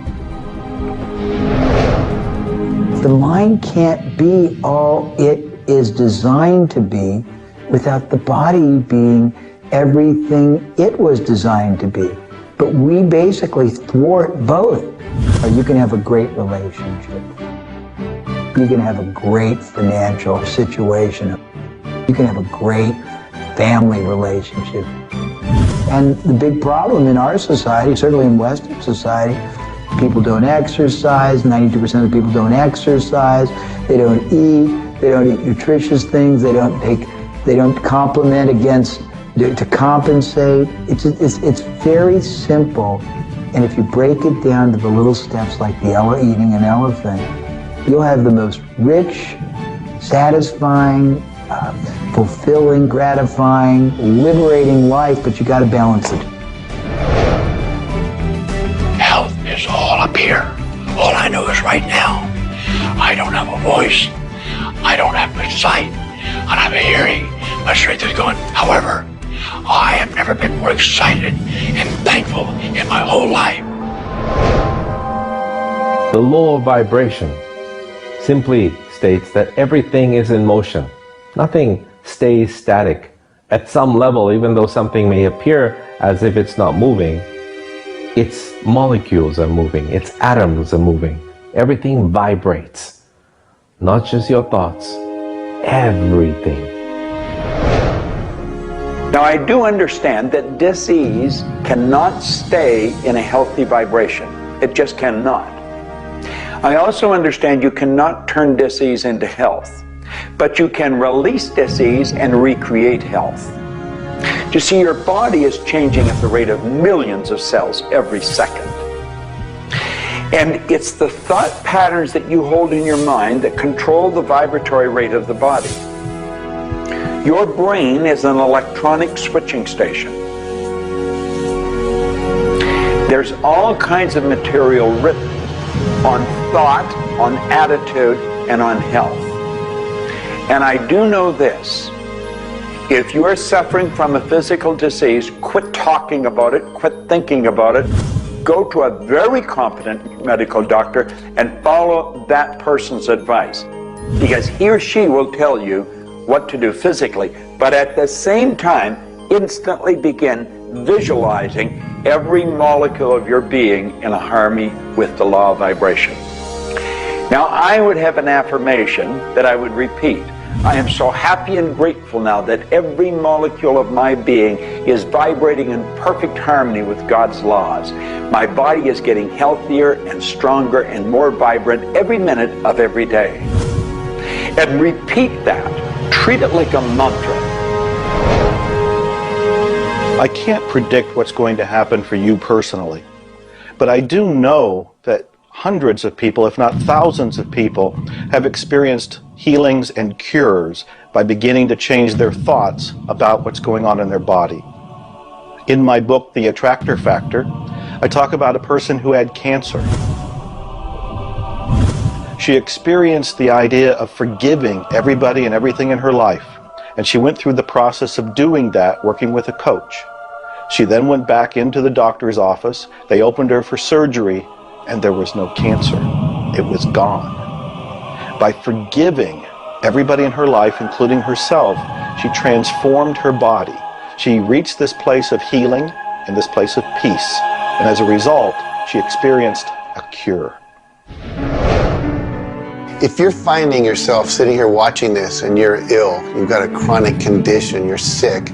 The mind can't be all it is designed to be without the body being everything it was designed to be. But we basically thwart both. Or you can have a great relationship. You can have a great financial situation. You can have a great family relationship. And the big problem in our society, certainly in Western society, people don't exercise, 92% of people don't exercise, they don't eat nutritious things, they don't complement to compensate. It's very simple. And if you break it down to the little steps like eating an elephant, you'll have the most rich, satisfying, fulfilling, gratifying, liberating life, but you got to balance it. Health is all up here. All I know is right now. I don't have a voice. I don't have good sight. I don't have a hearing. My strength is going. However, I have never been more excited and thankful in my whole life. The law of vibration simply states that everything is in motion. Nothing stays static. At some level, even though something may appear as if it's not moving, its molecules are moving, its atoms are moving. Everything vibrates. Not just your thoughts, everything. Now I do understand that disease cannot stay in a healthy vibration. It just cannot. I also understand you cannot turn disease into health, but you can release disease and recreate health. You see, your body is changing at the rate of millions of cells every second. And it's the thought patterns that you hold in your mind that control the vibratory rate of the body. Your brain is an electronic switching station. There's all kinds of material written on thought, on attitude, and on health. And I do know this. If you are suffering from a physical disease, quit talking about it, quit thinking about it. Go to a very competent medical doctor and follow that person's advice, because he or she will tell you what to do physically, but at the same time, instantly begin visualizing every molecule of your being in a harmony with the law of vibration. Now, I would have an affirmation that I would repeat. I am so happy and grateful now that every molecule of my being is vibrating in perfect harmony with God's laws. My body is getting healthier and stronger and more vibrant every minute of every day. And repeat that. Treat it like a mantra. I can't predict what's going to happen for you personally, but I do know that hundreds of people, if not thousands of people, have experienced healings and cures by beginning to change their thoughts about what's going on in their body. In my book, The Attractor Factor, I talk about a person who had cancer. She experienced the idea of forgiving everybody and everything in her life, and she went through the process of doing that working with a coach. She then went back into the doctor's office. They opened her for surgery, and there was no cancer. It was gone. By forgiving everybody in her life, including herself, she transformed her body. She reached this place of healing and this place of peace. And as a result, she experienced a cure. If you're finding yourself sitting here watching this and you're ill, you've got a chronic condition, you're sick,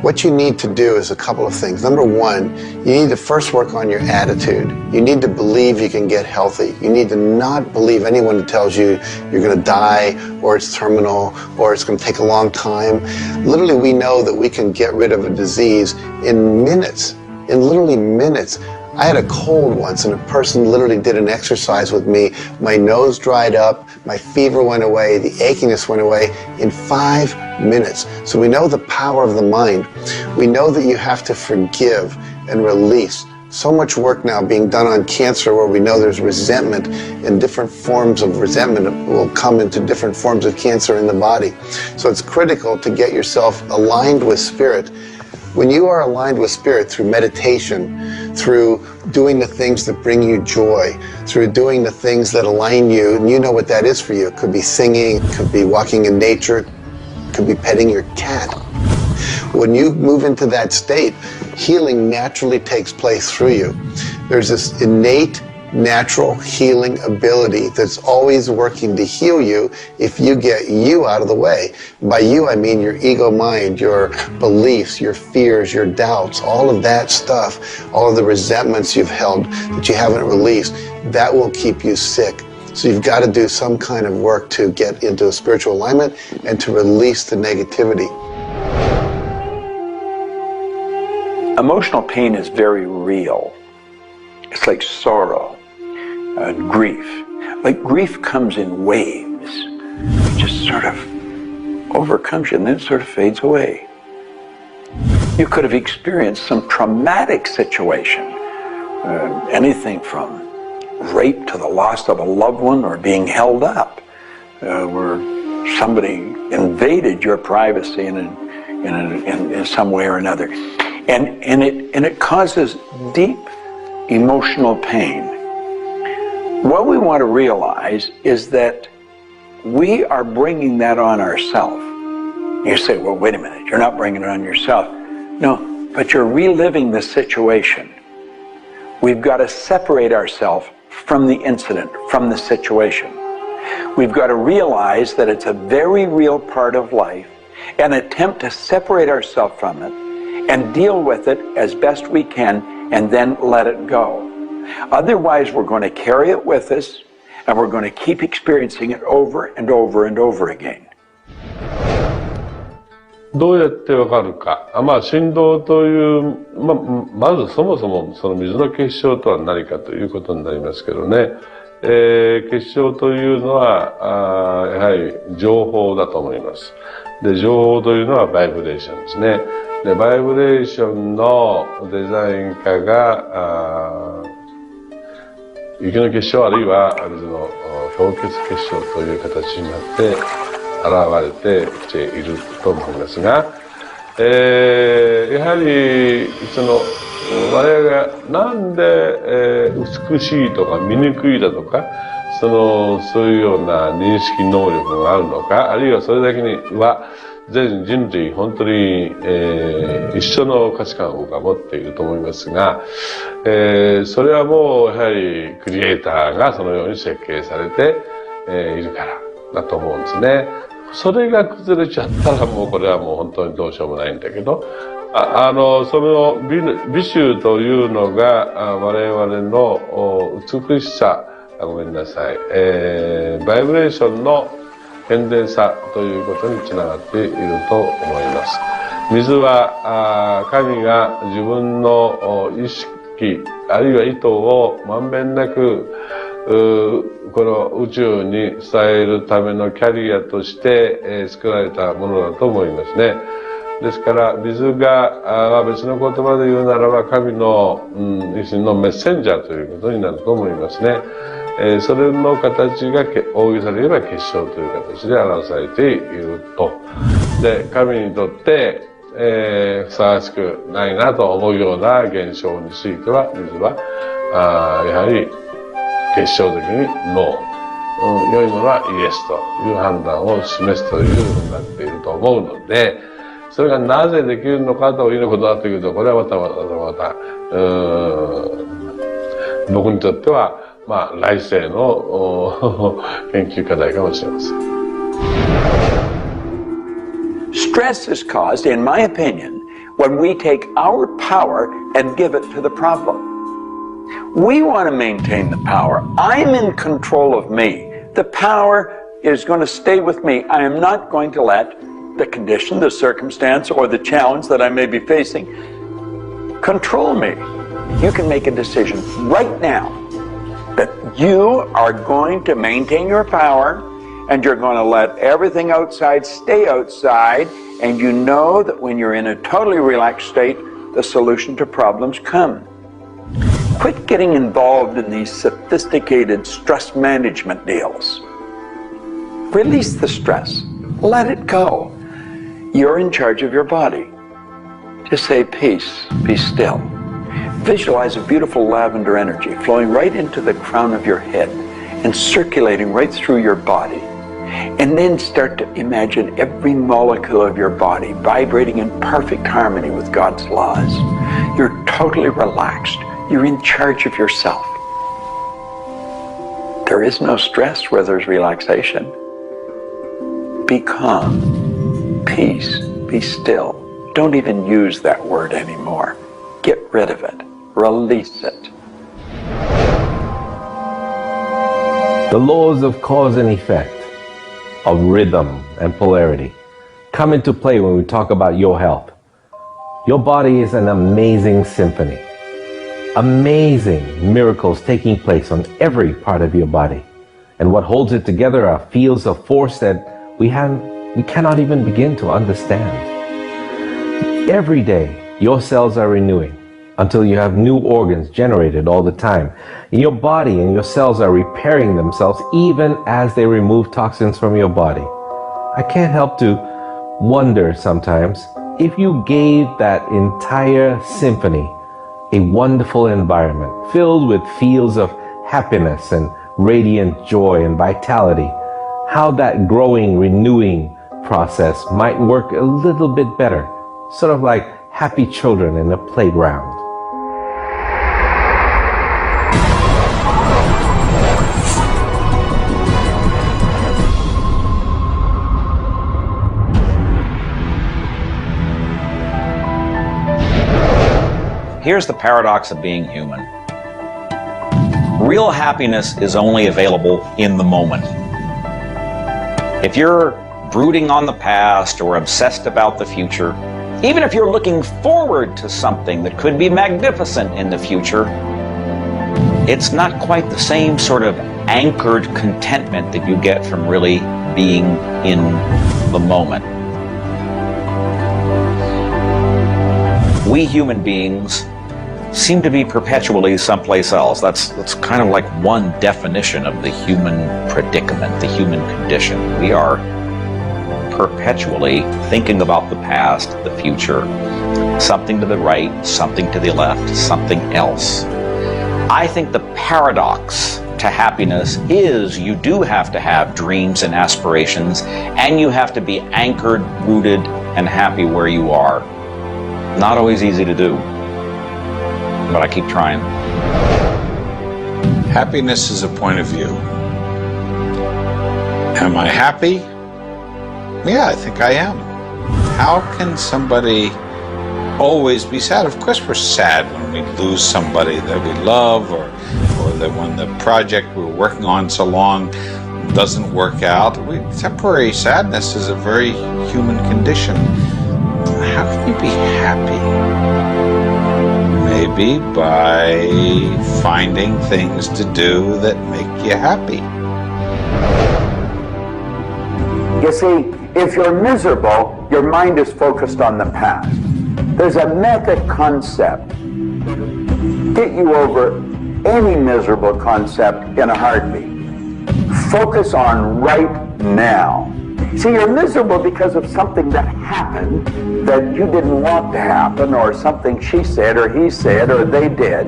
what you need to do is a couple of things. Number one, you need to first work on your attitude. You need to believe you can get healthy. You need to not believe anyone who tells you you're going to die, or it's terminal, or it's going to take a long time. Literally, we know that we can get rid of a disease in minutes, in literally minutes. I had a cold once, and a person literally did an exercise with me. My nose dried up, my fever went away, the achiness went away in 5 minutes. So we know the power of the mind. We know that you have to forgive and release. So much work now being done on cancer, where we know there's resentment, and different forms of resentment will come into different forms of cancer in the body. So it's critical to get yourself aligned with spirit. When you are aligned with spirit through meditation, through doing the things that bring you joy, through doing the things that align you, and you know what that is for you. It could be singing, it could be walking in nature, it could be petting your cat. When you move into that state, healing naturally takes place through you. There's this innate, natural healing ability that's always working to heal you if you get you out of the way. By you, I mean your ego mind, your beliefs, your fears, your doubts, all of that stuff, all of the resentments you've held that you haven't released, that will keep you sick. So you've got to do some kind of work to get into a spiritual alignment and to release the negativity. Emotional pain is very real. It's like sorrow and grief. Like grief comes in waves. It just sort of overcomes you and then sort of fades away. You could have experienced some traumatic situation. Anything from rape to the loss of a loved one, or being held up, where somebody invaded your privacy in some way or another. And it causes deep emotional pain. What we want to realize is that we are bringing that on ourselves. You say, well, wait a minute, you're not bringing it on yourself. No, but you're reliving the situation. We've got to separate ourselves from the incident, from the situation. We've got to realize that it's a very real part of life, and attempt to separate ourselves from it and deal with it as best we can, and then let it go. Otherwise, we're going to carry it with us, and we're going to keep experiencing it over and over and over again. どうやってわかるか。振動という、まずそもそもその水の結晶とは何かということになりますけどね。結晶というのは、やはり情報だと思います。で、情報というのはバイブレーションですね。で、バイブレーションのデザイン家が、雪の結晶あるいはある種の氷結結晶という形になって現れてきていると思いますが、やはりその我々がなんで、美しいとか醜いだとかそういうような認識能力があるのか、あるいはそれだけには全人類本当に、一緒の価値観を僕は持っていると思いますが、それはもうやはりクリエイターがそのように設計されて、いるからだと思うんですね。それが崩れちゃったらもうこれはもう本当にどうしようもないんだけど、その美醜というのが我々の美しさ、ごめんなさい、バイブレーションの健全さということにつながっていると思います。水は神が自分の意識あるいは意図をまんべんなくこの宇宙に伝えるためのキャリアとして、作られたものだと思いますね。ですから水が別の言葉で言うならば神の、一種のメッセンジャーということになると思いますね。それの形が大げさに言えば結晶という形で表されていると。で、神にとって、ふさわしくないなと思うような現象については、水はやはり結晶的にノー、良いものはイエスという判断を示すというふうになっていると思うので、それがなぜできるのかということだというと、これはまた僕にとっては来世の研究課題かもしれません。Stress is caused, in my opinion, when we take our power and give it to the problem. We want to maintain the power. I'm in control of me. The power is going to stay with me. I am not going to let the condition, the circumstance, or the challenge that I may be facing control me. You can make a decision right now that you are going to maintain your power and you're going to let everything outside stay outside, and you know that when you're in a totally relaxed state, the solution to problems come. Quit getting involved in these sophisticated stress management deals. Release the stress. Let it go. You're in charge of your body. Just say peace, be still. Visualize a beautiful lavender energy flowing right into the crown of your head and circulating right through your body. And then start to imagine every molecule of your body vibrating in perfect harmony with God's laws. You're totally relaxed. You're in charge of yourself. There is no stress where there's relaxation. Be calm, peace, be still. Don't even use that word anymore. Get rid of it. Release it. The laws of cause and effect, of rhythm and polarity, come into play when we talk about your health. Your body is an amazing symphony. Amazing miracles taking place on every part of your body. And what holds it together are fields of force that we cannot even begin to understand. Every day, your cells are renewing until you have new organs generated all the time. And your body and your cells are repairing themselves even as they remove toxins from your body. I can't help to wonder sometimes if you gave that entire symphony a wonderful environment filled with fields of happiness and radiant joy and vitality, how that growing, renewing process might work a little bit better, sort of like happy children in a playground. Here's the paradox of being human. Real happiness is only available in the moment. If you're brooding on the past or obsessed about the future, even if you're looking forward to something that could be magnificent in the future, it's not quite the same sort of anchored contentment that you get from really being in the moment. We human beings seem to be perpetually someplace else. That's kind of like one definition of the human predicament, the human condition. We are perpetually thinking about the past, the future, something to the right, something to the left, something else. I think the paradox to happiness is you do have to have dreams and aspirations, and you have to be anchored, rooted, and happy where you are. Not always easy to do, but I keep trying. Happiness is a point of view. Am I happy? Yeah, I think I am. How can somebody always be sad? Of course we're sad when we lose somebody that we love, or that when the project we're working on so long doesn't work out. Temporary sadness is a very human condition. How can you be happy? Maybe by finding things to do that make you happy. You see, if you're miserable, your mind is focused on the past. There's a method concept. Get you over any miserable concept in a heartbeat. Focus on right now. See, you're miserable because of something that happened that you didn't want to happen, or something she said or he said or they did.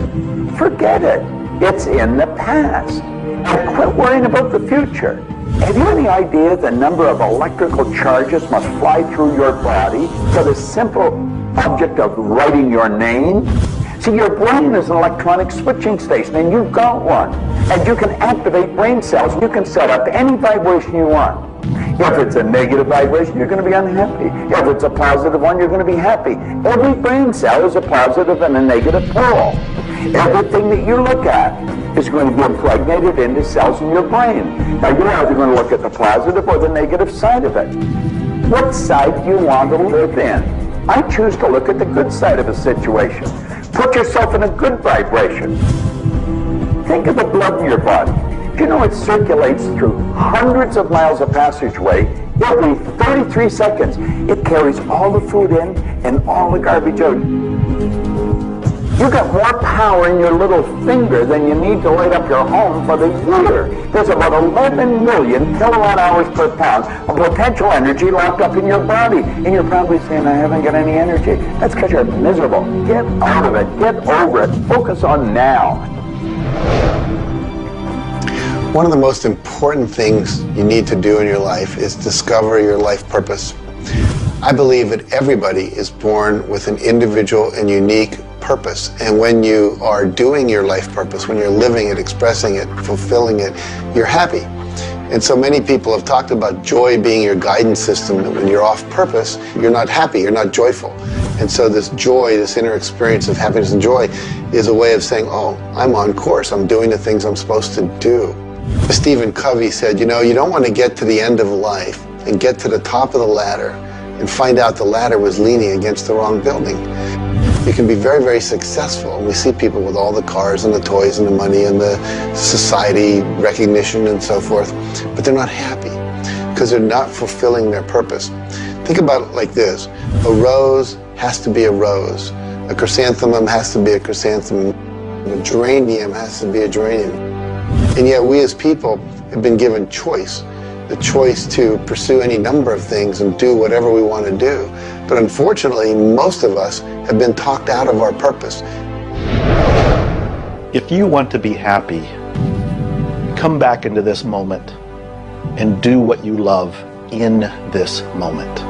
Forget it. It's in the past. And quit worrying about the future. Have you any idea the number of electrical charges must fly through your body for the simple object of writing your name? See, your brain is an electronic switching station, and you've got one. And you can activate brain cells. You can set up any vibration you want. If it's a negative vibration, you're going to be unhappy. If it's a positive one, you're going to be happy. Every brain cell is a positive and a negative pole. Everything that you look at is going to be impregnated into cells in your brain. Now, you're either going to look at the positive or the negative side of it. What side do you want to live in? I choose to look at the good side of a situation. Put yourself in a good vibration. Think of the blood in your body. Do you know it circulates through hundreds of miles of passageway every 33 seconds? It carries all the food in and all the garbage out. You got more power in your little finger than you need to light up your home for the year. There's about 11 million kilowatt hours per pound of potential energy locked up in your body. And you're probably saying, I haven't got any energy. That's because you're miserable. Get out of it. Get over it. Focus on now. One of the most important things you need to do in your life is discover your life purpose. I believe that everybody is born with an individual and unique purpose. And when you are doing your life purpose, when you're living it, expressing it, fulfilling it, you're happy. And so many people have talked about joy being your guidance system, that when you're off purpose, you're not happy, you're not joyful. And so this joy, this inner experience of happiness and joy is a way of saying, oh, I'm on course, I'm doing the things I'm supposed to do. Stephen Covey said, you know, you don't want to get to the end of life and get to the top of the ladder and find out the ladder was leaning against the wrong building. You can be very, very successful. And we see people with all the cars and the toys and the money and the society recognition and so forth, but they're not happy because they're not fulfilling their purpose. Think about it like this. A rose has to be a rose. A chrysanthemum has to be a chrysanthemum. A geranium has to be a geranium. And yet we as people have been given choice. The choice to pursue any number of things and do whatever we want to do. But unfortunately, most of us have been talked out of our purpose. If you want to be happy, come back into this moment and do what you love in this moment.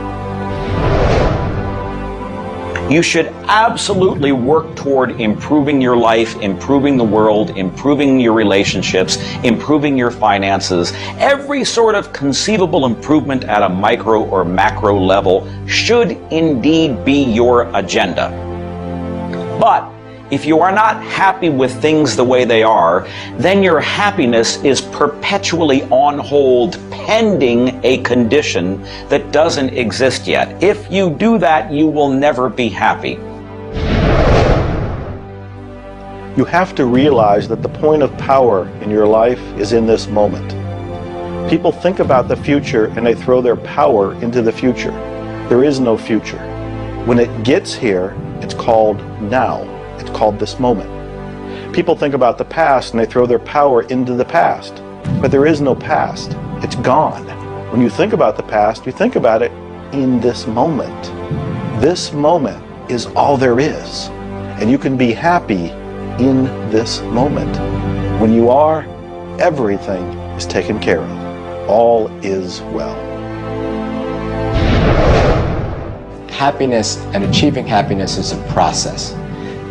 You should absolutely work toward improving your life, improving the world, improving your relationships, improving your finances. Every sort of conceivable improvement at a micro or macro level should indeed be your agenda. But if you are not happy with things the way they are, then your happiness is perpetually on hold pending a condition that doesn't exist yet. If you do that, you will never be happy. You have to realize that the point of power in your life is in this moment. People think about the future and they throw their power into the future. There is no future. When it gets here, it's called now. It's called this moment. People think about the past and they throw their power into the past. But there is no past. It's gone. When you think about the past, you think about it in this moment. This moment is all there is. And you can be happy in this moment. When you are, everything is taken care of. All is well. Happiness and achieving happiness is a process.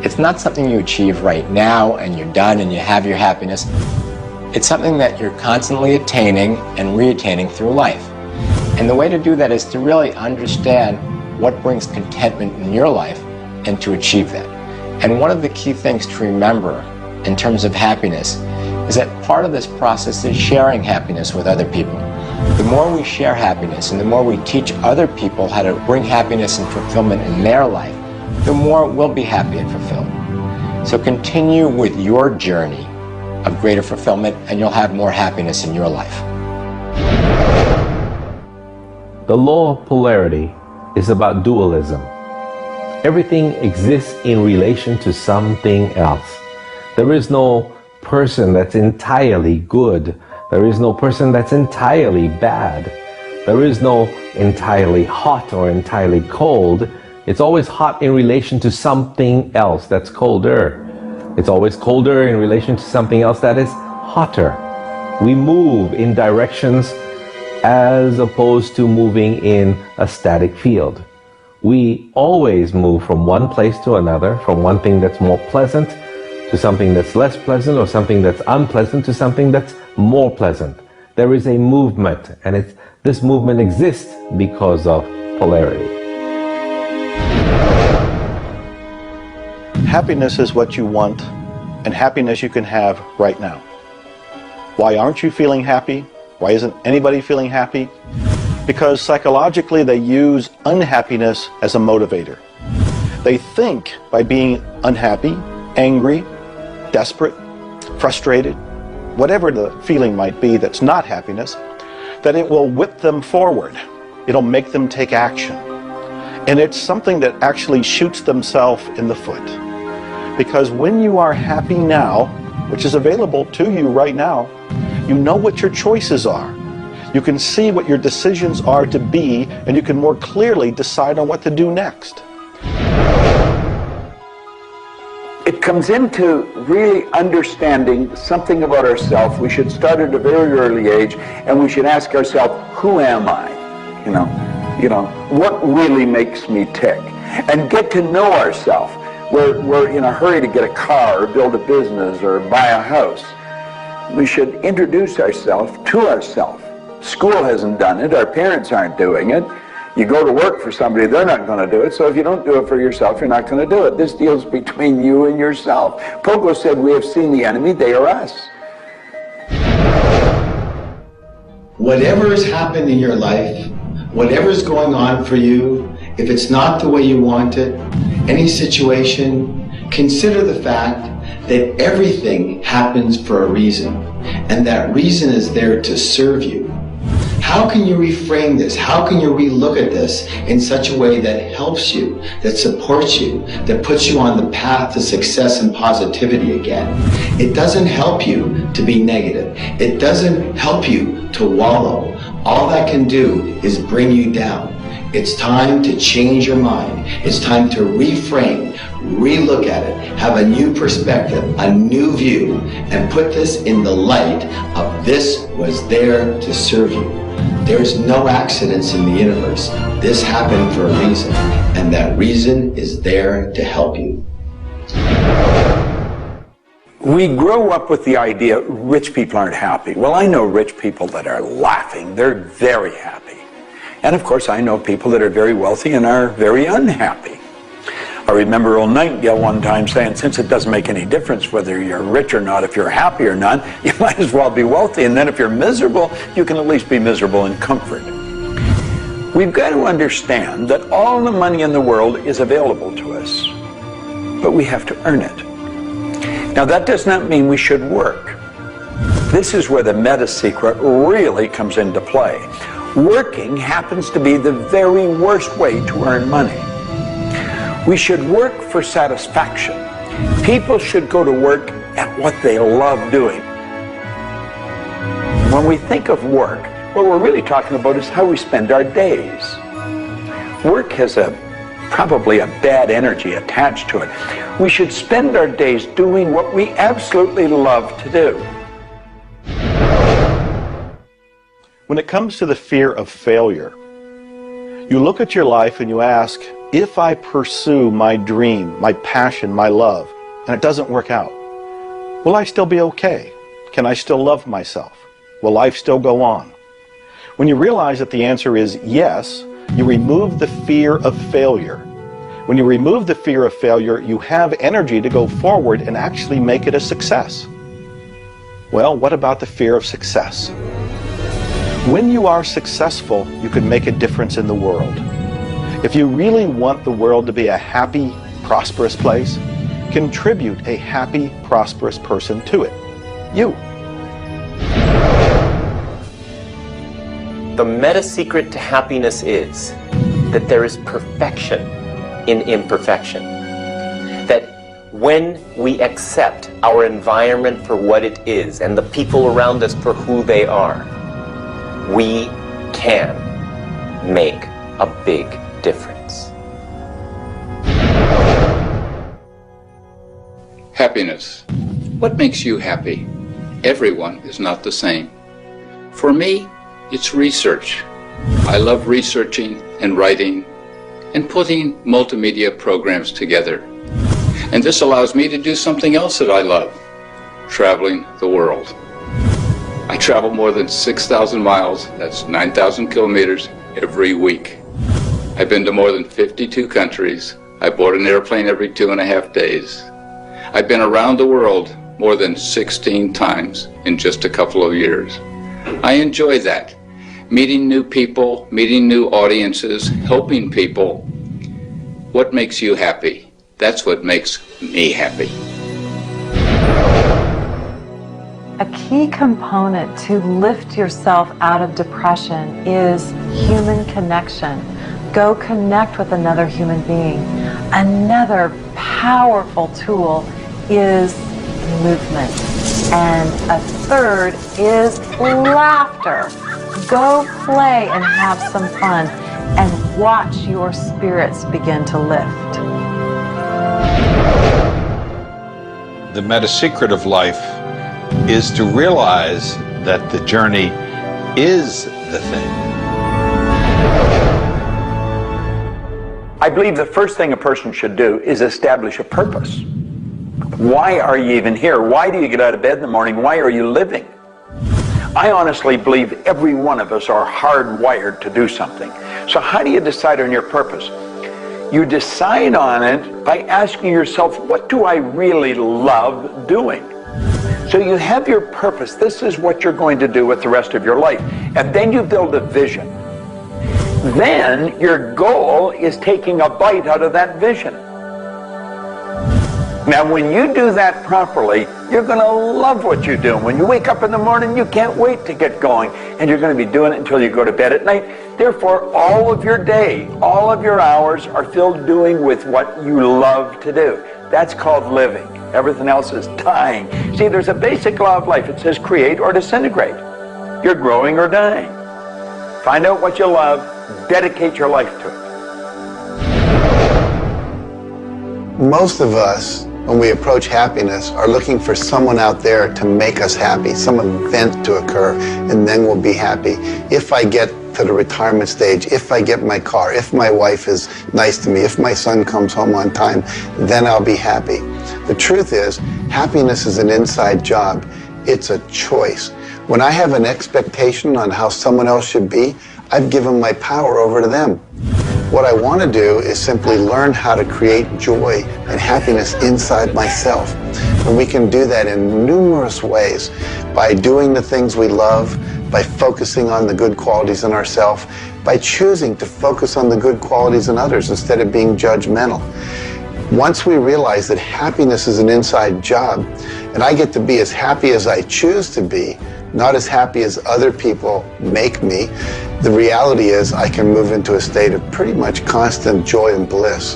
It's not something you achieve right now and you're done and you have your happiness. It's something that you're constantly attaining and re-attaining through life. And the way to do that is to really understand what brings contentment in your life and to achieve that. And one of the key things to remember in terms of happiness is that part of this process is sharing happiness with other people. The more we share happiness and the more we teach other people how to bring happiness and fulfillment in their life, the more we'll be happy and fulfilled. So continue with your journey of greater fulfillment and you'll have more happiness in your life. The law of polarity is about dualism. Everything exists in relation to something else. There is no person that's entirely good. There is no person that's entirely bad. There is no entirely hot or entirely cold. It's always hot in relation to something else that's colder. It's always colder in relation to something else that is hotter. We move in directions as opposed to moving in a static field. We always move from one place to another, from one thing that's more pleasant to something that's less pleasant, or something that's unpleasant to something that's more pleasant. There is a movement, and this movement exists because of polarity. Happiness is what you want, and happiness you can have right now. Why aren't you feeling happy? Why isn't anybody feeling happy? Because psychologically they use unhappiness as a motivator. They think by being unhappy, angry, desperate, frustrated, whatever the feeling might be that's not happiness, that it will whip them forward. It'll make them take action. And it's something that actually shoots themselves in the foot. Because when you are happy now, which is available to you right now, you know what your choices are. You can see what your decisions are to be, and you can more clearly decide on what to do next. It comes into really understanding something about ourselves. We should start at a very early age, and we should ask ourselves, who am I? You know, what really makes me tick? And get to know ourselves. We're in a hurry to get a car, or build a business, or buy a house. We should introduce ourselves to ourselves. School hasn't done it. Our parents aren't doing it. You go to work for somebody, they're not going to do it. So if you don't do it for yourself, you're not going to do it. This deals between you and yourself. Pogo said, we have seen the enemy, they are us. Whatever has happened in your life, whatever's going on for you, if it's not the way you want it, any situation, consider the fact that everything happens for a reason, and that reason is there to serve you. How can you reframe this? How can you relook at this in such a way that helps you, that supports you, that puts you on the path to success and positivity again? It doesn't help you to be negative. It doesn't help you to wallow. All that can do is bring you down. It's time to change your mind. It's time to reframe, relook at it, have a new perspective, a new view, and put this in the light of this was there to serve you. There's no accidents in the universe. This happened for a reason, and that reason is there to help you. We grow up with the idea rich people aren't happy. Well, I know rich people that are laughing. They're very happy. And of course, I know people that are very wealthy and are very unhappy. I remember old Nightingale one time saying, since it doesn't make any difference whether you're rich or not, if you're happy or not, you might as well be wealthy. And then if you're miserable, you can at least be miserable in comfort. We've got to understand that all the money in the world is available to us, but we have to earn it. Now, that does not mean we should work. This is where the meta secret really comes into play. Working happens to be the very worst way to earn money. We should work for satisfaction. People should go to work at what they love doing. When we think of work, What we're really talking about is how we spend our days. Work has probably a bad energy attached to it. We should spend our days doing what we absolutely love to do. When it comes to the fear of failure, you look at your life and you ask, if I pursue my dream, my passion, my love, and it doesn't work out, will I still be okay? Can I still love myself? Will life still go on? When you realize that the answer is yes, you remove the fear of failure. When you remove the fear of failure, you have energy to go forward and actually make it a success. Well, what about the fear of success? When you are successful, you can make a difference in the world. If you really want the world to be a happy, prosperous place, contribute a happy, prosperous person to it. You. The meta secret to happiness is that there is perfection in imperfection. That when we accept our environment for what it is and the people around us for who they are, we can make a big difference. Happiness. What makes you happy? Everyone is not the same. For me, it's research. I love researching and writing and putting multimedia programs together. And this allows me to do something else that I love, traveling the world. I travel more than 6,000 miles, that's 9,000 kilometers, every week. I've been to more than 52 countries. I board an airplane every 2.5 days. I've been around the world more than 16 times in just a couple of years. I enjoy that. Meeting new people, meeting new audiences, helping people. What makes you happy? That's what makes me happy. A key component to lift yourself out of depression is human connection. Go connect with another human being. Another powerful tool is movement. And a third is laughter. Go play and have some fun and watch your spirits begin to lift. The meta secret of life is to realize that the journey is the thing. I believe the first thing a person should do is establish a purpose. Why are you even here? Why do you get out of bed in the morning? Why are you living? I honestly believe every one of us are hardwired to do something. So how do you decide on your purpose? You decide on it by asking yourself, what do I really love doing? So you have your purpose. This is what you're going to do with the rest of your life. And then you build a vision. Then your goal is taking a bite out of that vision. Now, when you do that properly, you're going to love what you do. When you wake up in the morning, you can't wait to get going. And you're going to be doing it until you go to bed at night. Therefore, all of your day, all of your hours are filled doing with what you love to do. That's called living. Everything else is dying. See, there's a basic law of life. It says create or disintegrate. You're growing or dying. Find out what you love. Dedicate your life to it. Most of us, when we approach happiness, are looking for someone out there to make us happy, some event to occur, and then we'll be happy. If I get to the retirement stage, if I get my car, if my wife is nice to me, if my son comes home on time, then I'll be happy. The truth is, happiness is an inside job. It's a choice. When I have an expectation on how someone else should be, I've given my power over to them. What I want to do is simply learn how to create joy and happiness inside myself. And we can do that in numerous ways, by doing the things we love, by focusing on the good qualities in ourselves, by choosing to focus on the good qualities in others instead of being judgmental. Once we realize that happiness is an inside job, and I get to be as happy as I choose to be, not as happy as other people make me, the reality is I can move into a state of pretty much constant joy and bliss.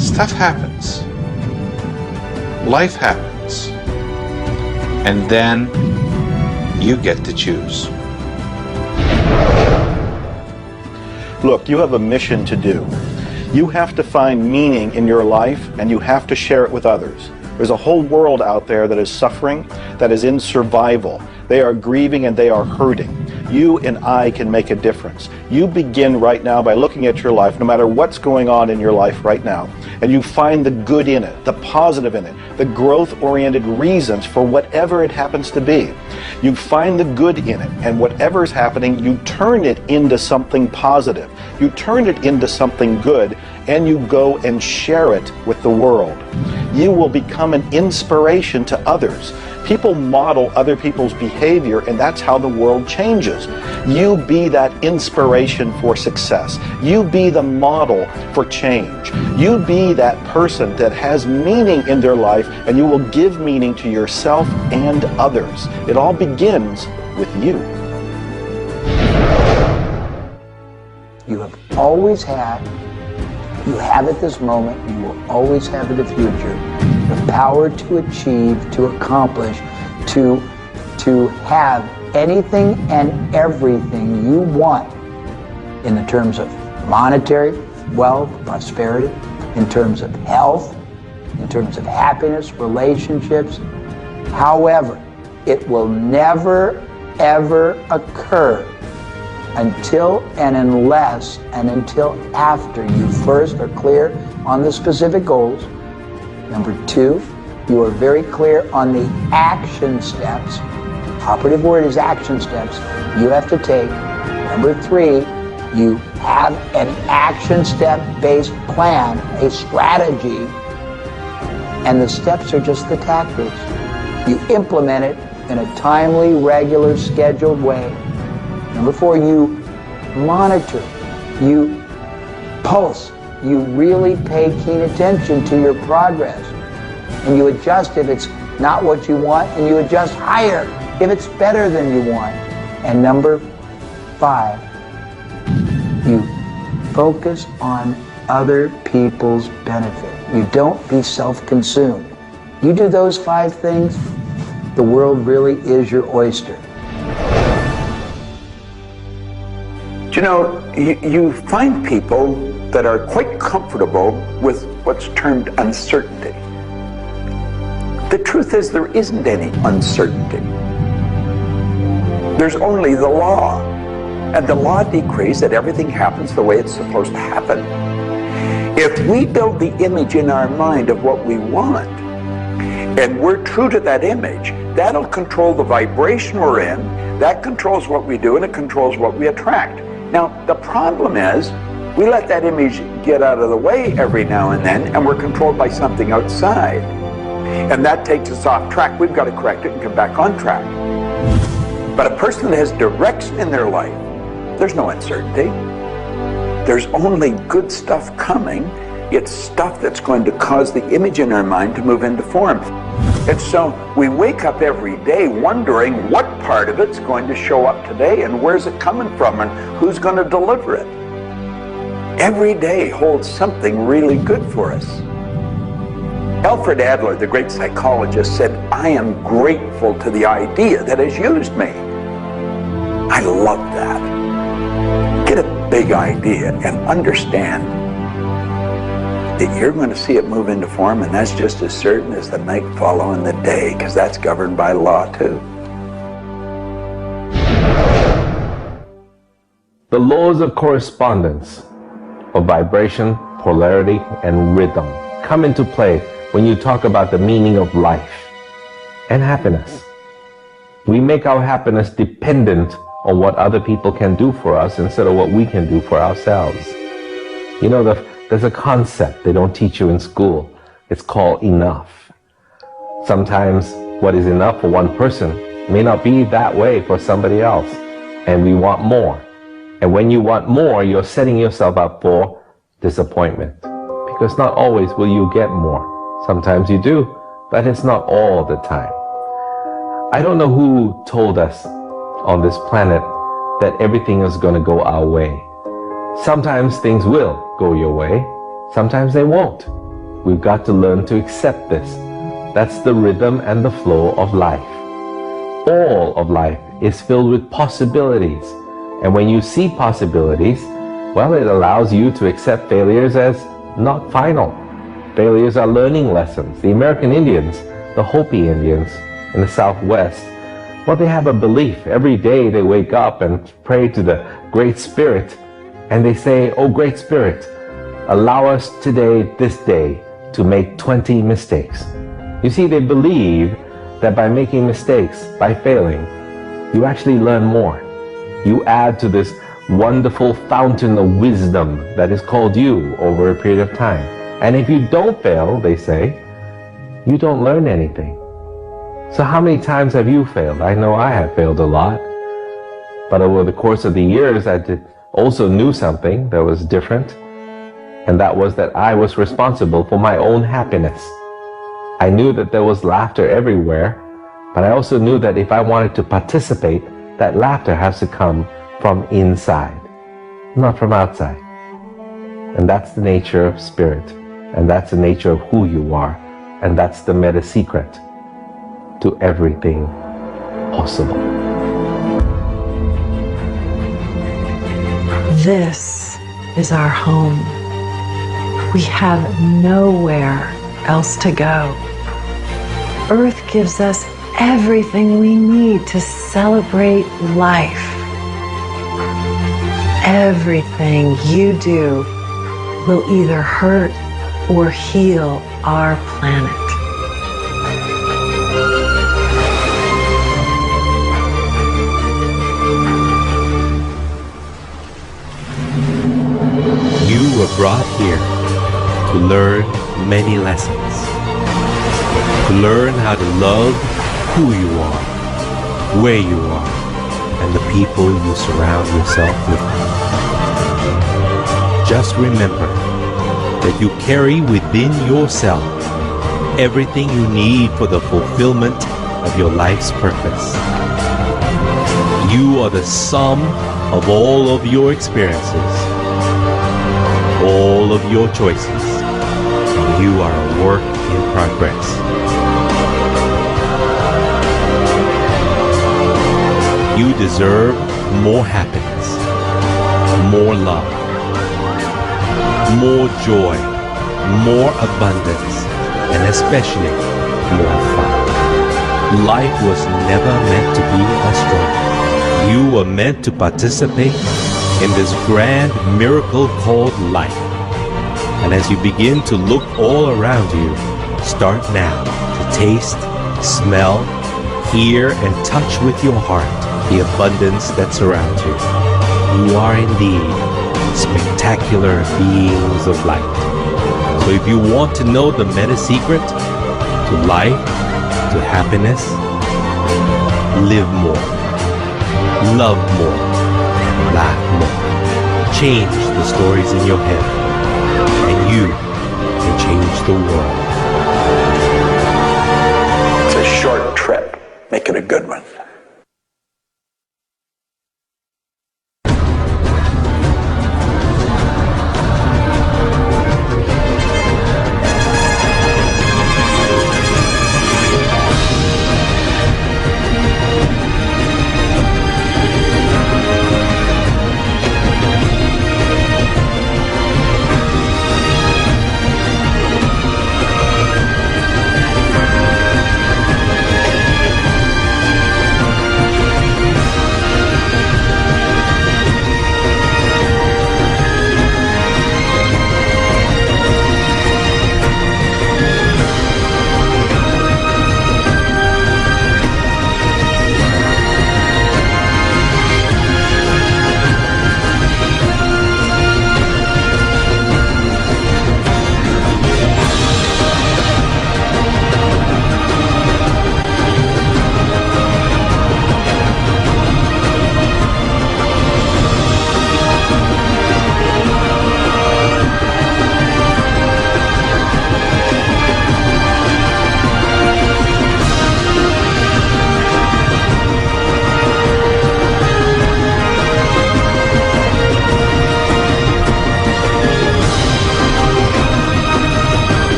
Stuff happens. Life happens. And then You get to choose. Look, you have a mission to do. You have to find meaning in your life, and you have to share it with others. There's a whole world out there that is suffering, that is in survival. They are grieving and they are hurting. You and I can make a difference. You begin right now by looking at your life, no matter what's going on in your life right now, and you find the good in it, the positive in it, the growth-oriented reasons for whatever it happens to be. You find the good in it, and whatever is happening, you turn it into something positive. You turn it into something good, and you go and share it with the world. You will become an inspiration to others. People model other people's behavior, and that's how the world changes. You be that inspiration for success. You be the model for change. You be that person that has meaning in their life, and you will give meaning to yourself and others. It all begins with you. You have always had, you have at this moment, you will always have in the future, the power to achieve, to accomplish, to have anything and everything you want in the terms of monetary wealth, prosperity, in terms of health, in terms of happiness, relationships. However, it will never, ever occur until and unless and until after you first are clear on the specific goals. Number two, you are very clear on the action steps. Operative word is action steps you have to take. Number three, you have an action step-based plan, a strategy, and the steps are just the tactics. You implement it in a timely, regular, scheduled way. Number four, you monitor, you pulse, you really pay keen attention to your progress, and you adjust if it's not what you want, and you adjust higher if it's better than you want. And number five, you focus on other people's benefit. You don't be self-consumed. You do those five things, the world really is your oyster. You know, you find people that are quite comfortable with what's termed uncertainty. The truth is there isn't any uncertainty. There's only the law. And the law decrees that everything happens the way it's supposed to happen. If we build the image in our mind of what we want, and we're true to that image, that'll control the vibration we're in, that controls what we do, and it controls what we attract. Now, the problem is, we let that image get out of the way every now and then, and we're controlled by something outside. And that takes us off track. We've got to correct it and come back on track. But a person that has direction in their life, there's no uncertainty. There's only good stuff coming. It's stuff that's going to cause the image in our mind to move into form. And so we wake up every day wondering what part of it's going to show up today and where's it coming from and who's going to deliver it. Every day holds something really good for us. Alfred Adler, the great psychologist, said, "I am grateful to the idea that has used me." I love that. Get a big idea and understand that you're going to see it move into form, and that's just as certain as the night following the day, because that's governed by law too. The laws of correspondence, of vibration, polarity, and rhythm come into play when you talk about the meaning of life and happiness. We make our happiness dependent on what other people can do for us instead of what we can do for ourselves. You know, there's a concept they don't teach you in school. It's called enough. Sometimes what is enough for one person may not be that way for somebody else, and we want more. And when you want more, you're setting yourself up for disappointment, because not always will you get more. Sometimes you do, but it's not all the time. I don't know who told us on this planet that everything is going to go our way. Sometimes things will go your way, sometimes they won't. We've got to learn to accept this. That's the rhythm and the flow of life. All of life is filled with possibilities. And when you see possibilities, well, it allows you to accept failures as not final. Failures are learning lessons. The American Indians, the Hopi Indians in the Southwest, well, they have a belief. Every day they wake up and pray to the Great Spirit, and they say, "Oh, Great Spirit, allow us today, this day, to make 20 mistakes." You see, they believe that by making mistakes, by failing, you actually learn more. You add to this wonderful fountain of wisdom that is called you over a period of time. And if you don't fail, they say, you don't learn anything. So how many times have you failed? I know I have failed a lot. But over the course of the years, I also knew something that was different. And that was that I was responsible for my own happiness. I knew that there was laughter everywhere, but I also knew that if I wanted to participate, that laughter has to come from inside, not from outside. And that's the nature of spirit, and that's the nature of who you are, and that's the meta secret to everything possible. This is our home. We have nowhere else to go. Earth gives us everything we need to celebrate life. Everything you do will either hurt or heal our planet. You were brought here to learn many lessons. To learn how to love who you are, where you are, and the people you surround yourself with. Just remember that you carry within yourself everything you need for the fulfillment of your life's purpose. You are the sum of all of your experiences, all of your choices, and you are a work in progress. You deserve more happiness, more love, more joy, more abundance, and especially more fun. Life was never meant to be a struggle. You were meant to participate in this grand miracle called life. And as you begin to look all around you, start now to taste, smell, hear, and touch with your heart the abundance that surrounds you. You are indeed spectacular beings of light. So if you want to know the meta secret to life, to happiness, live more, love more, and laugh more. Change the stories in your head, and you can change the world. It's a short trip. Make it a good one.